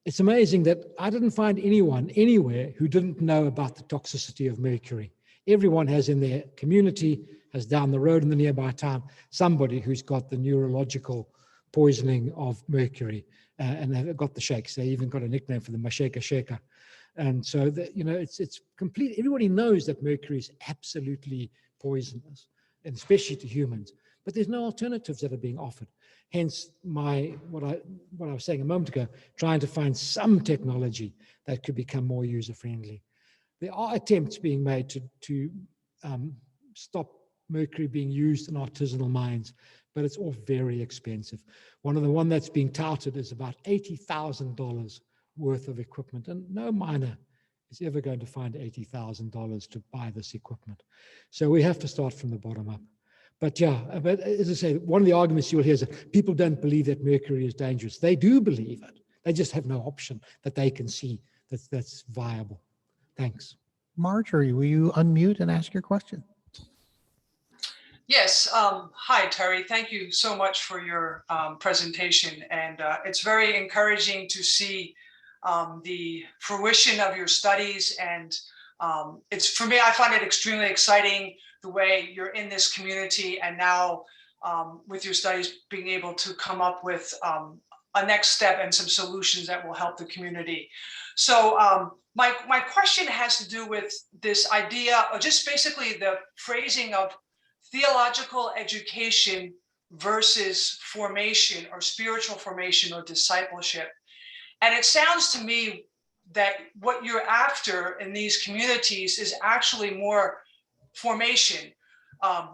It's amazing that I didn't find anyone anywhere who didn't know about the toxicity of mercury. Everyone has in their community, has down the road in the nearby town, somebody who's got the neurological poisoning of mercury, and they've got the shakes. They even got a nickname for them, Masheka Sheka. And so, it's complete. Everybody knows that mercury is absolutely poisonous, and especially to humans. But there's no alternatives that are being offered. Hence what I was saying a moment ago, trying to find some technology that could become more user-friendly. There are attempts being made to stop mercury being used in artisanal mines, but it's all very expensive. The one that's being touted is about $80,000 worth of equipment, and no miner is ever going to find $80,000 to buy this equipment. So we have to start from the bottom up. But but as I say, one of the arguments you'll hear is that people don't believe that mercury is dangerous. They do believe it. They just have no option that they can see that's viable. Thanks. Marjorie, will you unmute and ask your question? Yes. Hi, Terry. Thank you so much for your presentation. And it's very encouraging to see the fruition of your studies. And for me, I find it extremely exciting the way you're in this community, and now with your studies being able to come up with a next step and some solutions that will help the community. So my question has to do with this idea of just basically the phrasing of theological education versus formation or spiritual formation or discipleship. And it sounds to me that what you're after in these communities is actually more formation,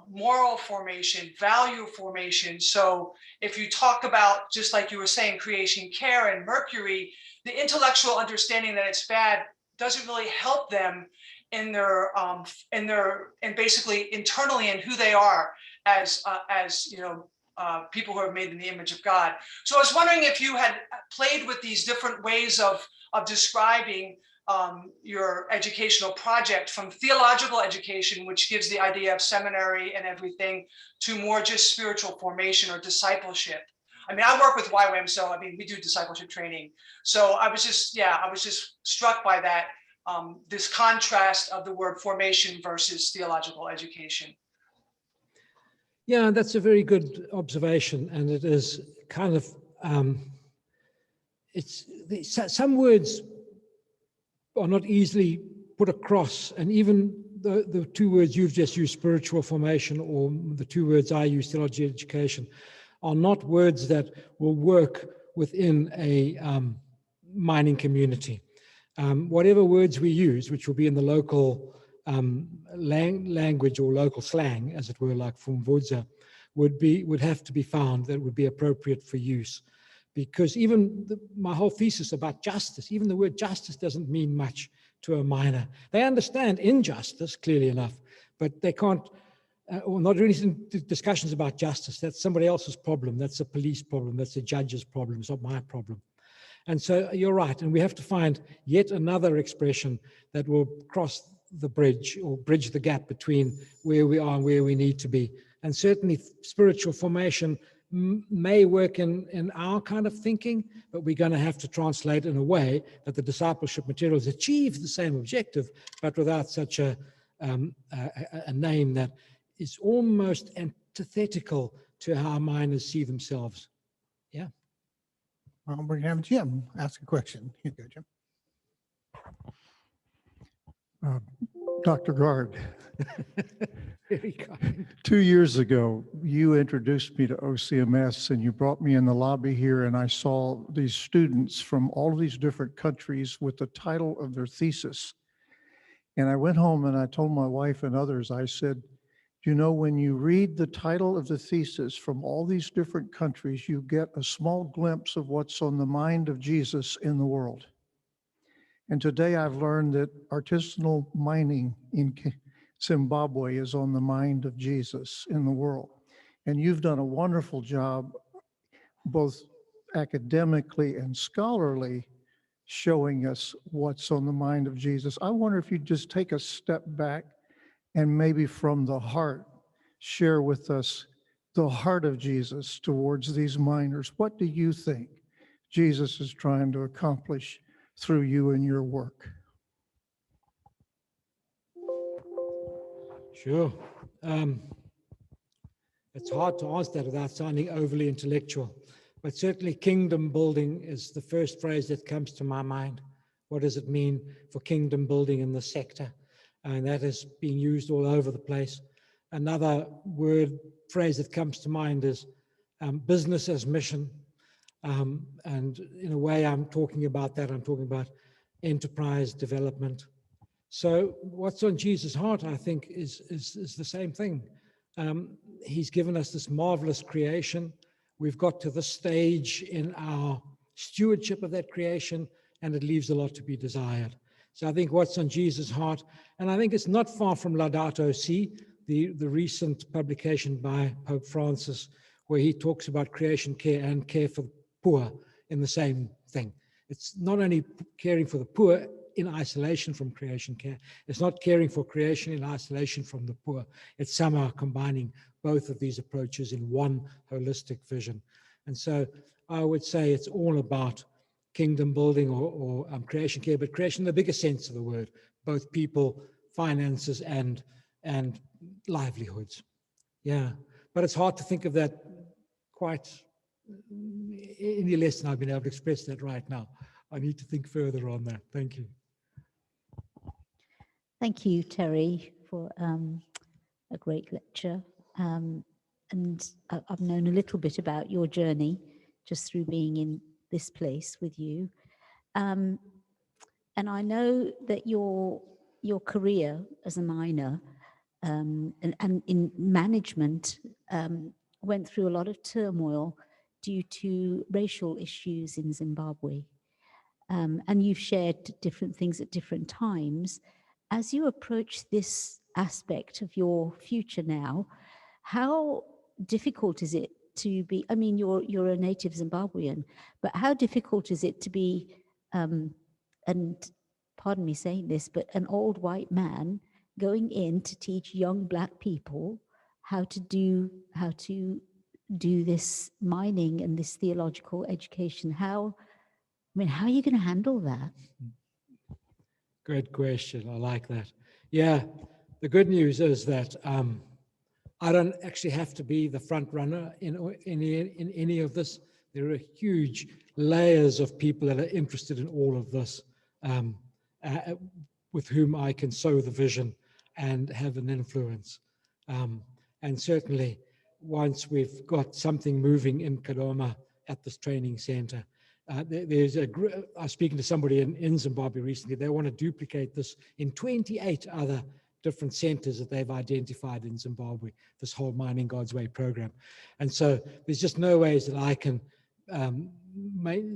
moral formation, value formation. So if you talk about, just like you were saying, creation care and mercury, the intellectual understanding that it's bad doesn't really help them in basically internally in who they are as people who are made in the image of God. So I was wondering if you had played with these different ways of describing your educational project, from theological education, which gives the idea of seminary and everything, to more just spiritual formation or discipleship. I mean, I work with YWAM, so we do discipleship training. So I was just struck by that, this contrast of the word formation versus theological education. Yeah, that's a very good observation, and it is kind of some words are not easily put across, and even the two words you've just used, spiritual formation, or the two words I use, theological education, are not words that will work within a mining community. Whatever words we use, which will be in the local language or local slang, as it were, like Fumvudza, would have to be found that would be appropriate for use. Because even my whole thesis about justice, even the word justice doesn't mean much to a miner. They understand injustice, clearly enough, but they can't, or not really discussions about justice. That's somebody else's problem. That's a police problem. That's a judge's problem. It's not my problem. And so you're right. And we have to find yet another expression that will cross the bridge or bridge the gap between where we are and where we need to be. And certainly spiritual formation may work in our kind of thinking, but we're going to have to translate in a way that the discipleship materials achieve the same objective, but without such a name that is almost antithetical to how miners see themselves. Yeah. We're going to have Jim ask a question. Here you go, Jim. Dr. Garde, Very kind. 2 years ago, you introduced me to OCMS and you brought me in the lobby here, and I saw these students from all of these different countries with the title of their thesis. And I went home and I told my wife and others, I said, you know, when you read the title of the thesis from all these different countries, you get a small glimpse of what's on the mind of Jesus in the world. And today I've learned that artisanal mining in Zimbabwe is on the mind of Jesus in the world. And you've done a wonderful job, both academically and scholarly, showing us what's on the mind of Jesus. I wonder if you'd just take a step back and maybe from the heart, share with us the heart of Jesus towards these miners. What do you think Jesus is trying to accomplish through you and your work? Sure. It's hard to answer that without sounding overly intellectual, but certainly kingdom building is the first phrase that comes to my mind. What does it mean for kingdom building in the sector? And that is being used all over the place. Another phrase that comes to mind is business as mission. And in a way, I'm talking about that. I'm talking about enterprise development. So what's on Jesus' heart, I think, is the same thing. He's given us this marvelous creation. We've got to the stage in our stewardship of that creation, and it leaves a lot to be desired. So I think what's on Jesus' heart, and I think it's not far from Laudato Si, the recent publication by Pope Francis, where he talks about creation care and care for the poor in the same thing. It's not only caring for the poor in isolation from creation care, it's not caring for creation in isolation from the poor. It's somehow combining both of these approaches in one holistic vision. And so I would say it's all about kingdom building or creation care, but creation in the bigger sense of the word, both people, finances, and livelihoods. Yeah, but it's hard to think of that quite any less than I've been able to express that right now. I need to think further on that. Thank you. Thank you, Terry, for a great lecture. And I've known a little bit about your journey just through being in this place with you. And I know that your career as a miner and in management went through a lot of turmoil due to racial issues in Zimbabwe. And you've shared different things at different times. As you approach this aspect of your future now, how difficult is it to be, I mean, you're a native Zimbabwean, but how difficult is it to be, and pardon me saying this, but an old white man going in to teach young Black people how to do this mining and this theological education? How are you going to handle that? Good question. I like that. Yeah, the good news is that I don't actually have to be the front runner in any of this. There are huge layers of people that are interested in all of this, with whom I can sow the vision and have an influence. And certainly, once we've got something moving in Kadoma, at this training center. I was speaking to somebody in Zimbabwe recently. They want to duplicate this in 28 other different centers that they've identified in Zimbabwe, this whole Mining God's Way program. And so there's just no ways that I can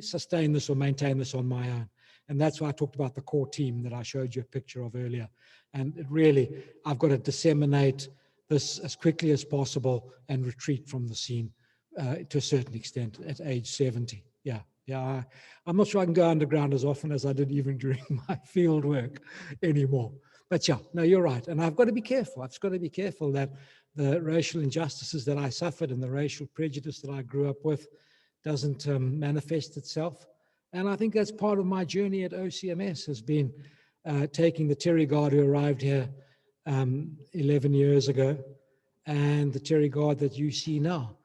sustain this or maintain this on my own. And that's why I talked about the core team that I showed you a picture of earlier. And it really, I've got to disseminate this as quickly as possible and retreat from the scene to a certain extent at age 70. I'm not sure I can go underground as often as I did even during my field work anymore. But yeah, no, you're right. And I've got to be careful. I've just got to be careful that the racial injustices that I suffered and the racial prejudice that I grew up with doesn't manifest itself. And I think that's part of my journey at OCMS has been taking the Terry Garde who arrived here 11 years ago and the Terry Garde that you see now.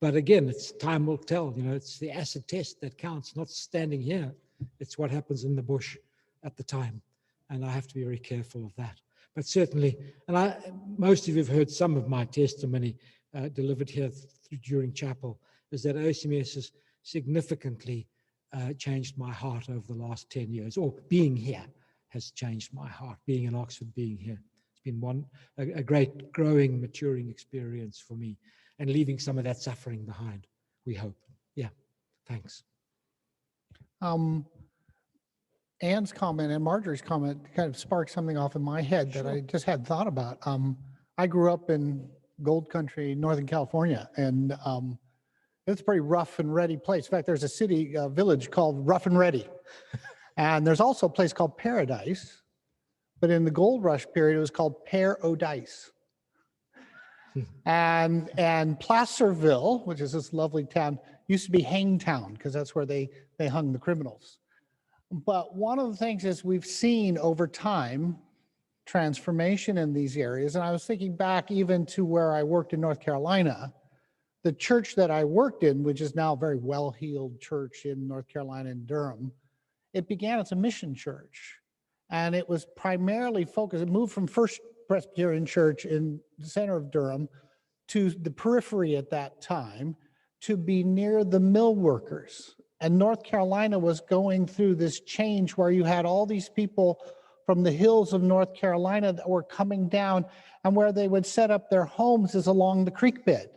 But again, it's time will tell. You know, it's the acid test that counts, not standing here. It's what happens in the bush at the time. And I have to be very careful of that. But certainly, and most of you have heard some of my testimony delivered here during chapel, is that OCMS has significantly changed my heart over the last 10 years, or being here has changed my heart, being in Oxford, being here. It's been a great growing, maturing experience for me and leaving some of that suffering behind, we hope. Yeah, thanks. Anne's comment and Marjorie's comment kind of sparked something off in my head that I just hadn't thought about. I grew up in gold country, Northern California, and it's a pretty rough and ready place. In fact, there's a village called Rough and Ready. And there's also a place called Paradise, but in the gold rush period, it was called Paradise. And Placerville, which is this lovely town, used to be Hangtown because that's where they hung the criminals. But one of the things is we've seen over time transformation in these areas. And I was thinking back even to where I worked in North Carolina. The church that I worked in, which is now a very well-heeled church in North Carolina and Durham, it began as a mission church. And it was primarily focused, it moved from First Presbyterian Church in the center of Durham to the periphery at that time to be near the mill workers. And North Carolina was going through this change where you had all these people from the hills of North Carolina that were coming down, and where they would set up their homes is along the creek bed.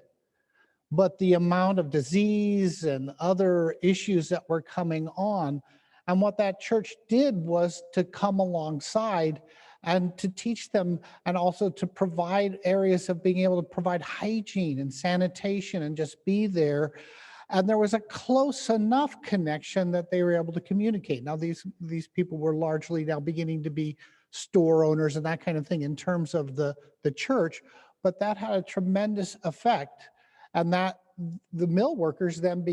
But the amount of disease and other issues that were coming on, and what that church did was to come alongside and to teach them, and also to provide areas of being able to provide hygiene and sanitation and just be there. And there was a close enough connection that they were able to communicate. Now, these people were largely now beginning to be store owners and that kind of thing in terms of the church, but that had a tremendous effect. And that the mill workers then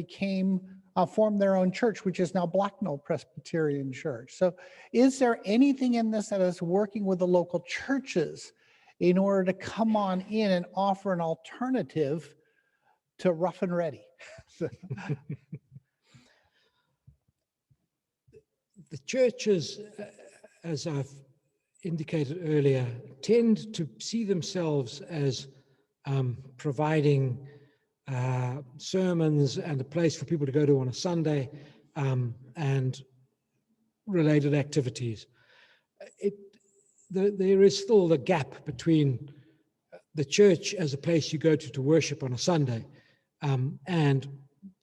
formed their own church, which is now Blacknell Presbyterian Church. So is there anything in this that is working with the local churches in order to come on in and offer an alternative to Rough and Ready? The churches, as I've indicated earlier, tend to see themselves as providing sermons and a place for people to go to on a Sunday and related activities. There is still the gap between the church as a place you go to worship on a Sunday and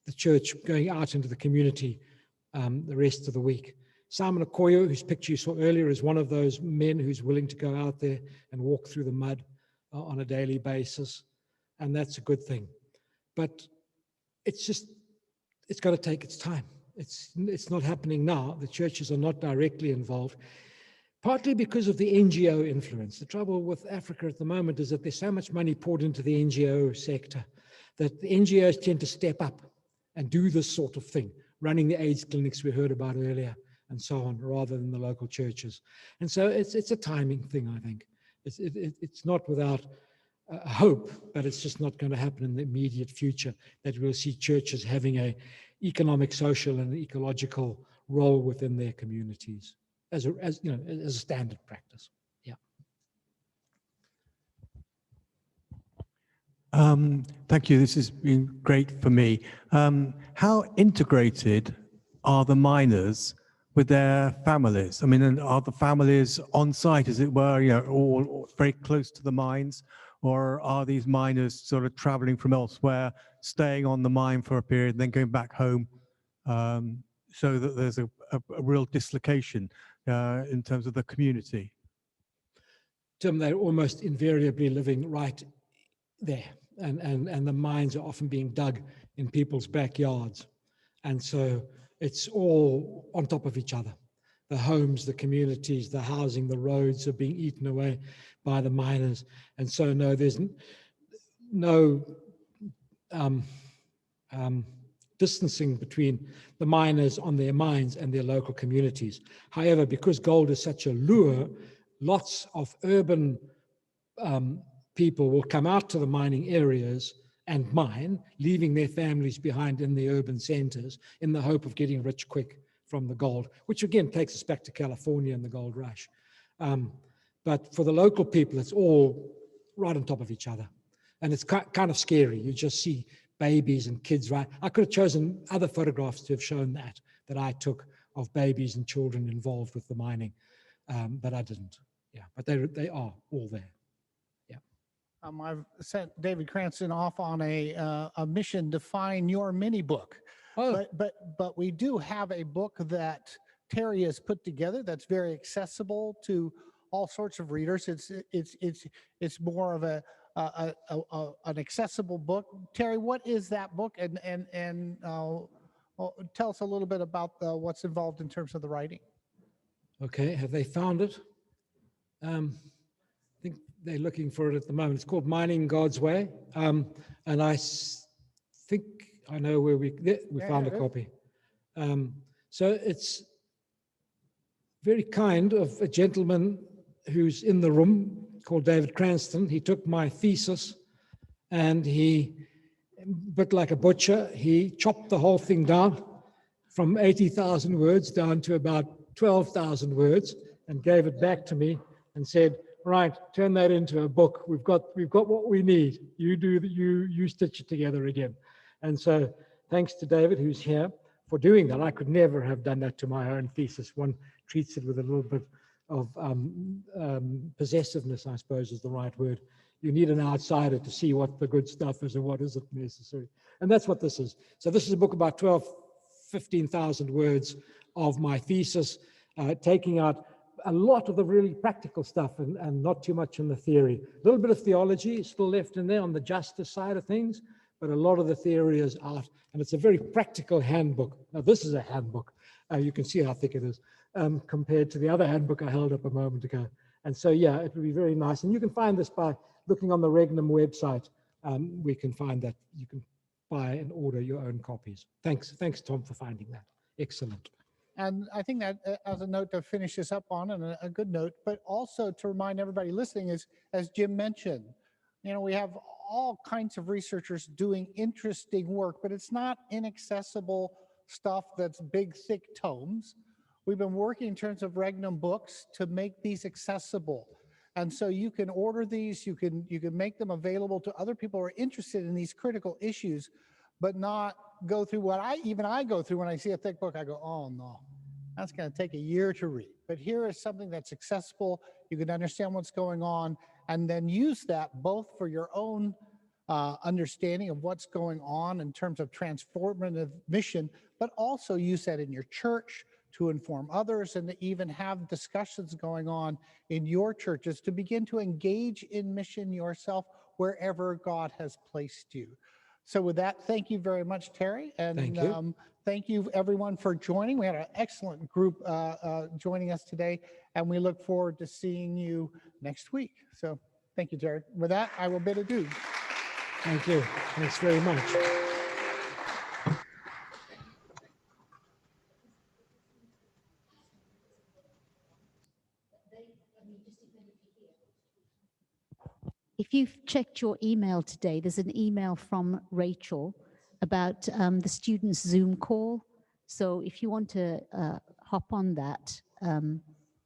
the church going out into the community the rest of the week. Simon Okoye, whose picture you saw earlier, is one of those men who's willing to go out there and walk through the mud on a daily basis, and that's a good thing. But it's got to take its time. It's not happening now. The churches are not directly involved, partly because of the NGO influence. The trouble with Africa at the moment is that there's so much money poured into the NGO sector that the NGOs tend to step up and do this sort of thing, running the AIDS clinics we heard about earlier and so on, rather than the local churches. And so it's a timing thing, I think. It's not without hope, but it's just not going to happen in the immediate future that we'll see churches having a economic, social, and ecological role within their communities as a standard practice. Yeah. Thank you. This has been great for me. How integrated are the miners with their families? I mean, and are the families on site, as it were, you know, all very close to the mines, or are these miners sort of traveling from elsewhere, staying on the mine for a period, then going back home, so that there's a real dislocation in terms of the community? Tim, they're almost invariably living right there. And the mines are often being dug in people's backyards. And so it's all on top of each other. The homes, the communities, the housing, the roads are being eaten away by the miners. And so no, there's no distancing between the miners on their mines and their local communities. However, because gold is such a lure, lots of urban people will come out to the mining areas and mine, leaving their families behind in the urban centers in the hope of getting rich quick from the gold, which again takes us back to California and the gold rush. But for the local people, it's all right on top of each other. And it's kind of scary. You just see babies and kids, right? I could have chosen other photographs to have shown that I took of babies and children involved with the mining, but I didn't. Yeah, but they are all there. I've sent David Cranston off on a mission to find your mini book. Oh. But we do have a book that Terry has put together that's very accessible to all sorts of readers. It's more of an accessible book. Terry, what is that book? And tell us a little bit about what's involved in terms of the writing. Okay, have they found it? I think they're looking for it at the moment. It's called Mining God's Way. And I think I know where we found a copy. So it's very kind of a gentleman who's in the room called David Cranston. He took my thesis and he, a bit like a butcher, he chopped the whole thing down from 80,000 words down to about 12,000 words and gave it back to me and said, right, turn that into a book. We've got what we need. You stitch it together again. And so thanks to David, who's here, for doing that. I could never have done that to my own thesis. One treats it with a little bit of possessiveness, I suppose is the right word. You need an outsider to see what the good stuff is and what isn't necessary. And that's what this is. So this is a book about 15,000 words of my thesis, taking out a lot of the really practical stuff and not too much in the theory. A little bit of theology is still left in there on the justice side of things, but a lot of the theory is out, and it's a very practical handbook. Now, this is a handbook. You can see how thick it is compared to the other handbook I held up a moment ago. And so, yeah, it would be very nice. And you can find this by looking on the Regnum website. We can find that. You can buy and order your own copies. Thanks, Tom, for finding that. Excellent. And I think that as a note to finish this up on, and a good note, but also to remind everybody listening is, as Jim mentioned, you know, we have all kinds of researchers doing interesting work, but it's not inaccessible stuff that's big, thick tomes. We've been working in terms of Regnum books to make these accessible. And so you can order these, you can make them available to other people who are interested in these critical issues, but not go through what I go through when I see a thick book. I go, oh no, that's going to take a year to read. But here is something that's accessible. You can understand what's going on and then use that both for your own understanding of what's going on in terms of transformative mission, but also use that in your church to inform others and to even have discussions going on in your churches to begin to engage in mission yourself wherever God has placed you. So with that, thank you very much, Terry. And thank you. Thank you everyone for joining. We had an excellent group joining us today, and we look forward to seeing you next week. So thank you, Terry. With that, I will bid adieu. Thank you. Thanks very much. If you've checked your email today, there's an email from Rachel about the students' Zoom call. So if you want to hop on that,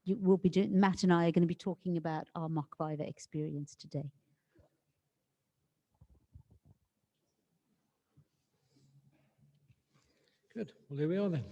we'll be doing, Matt and I are going to be talking about our Mach Viva experience today. Good. Well, here we are then.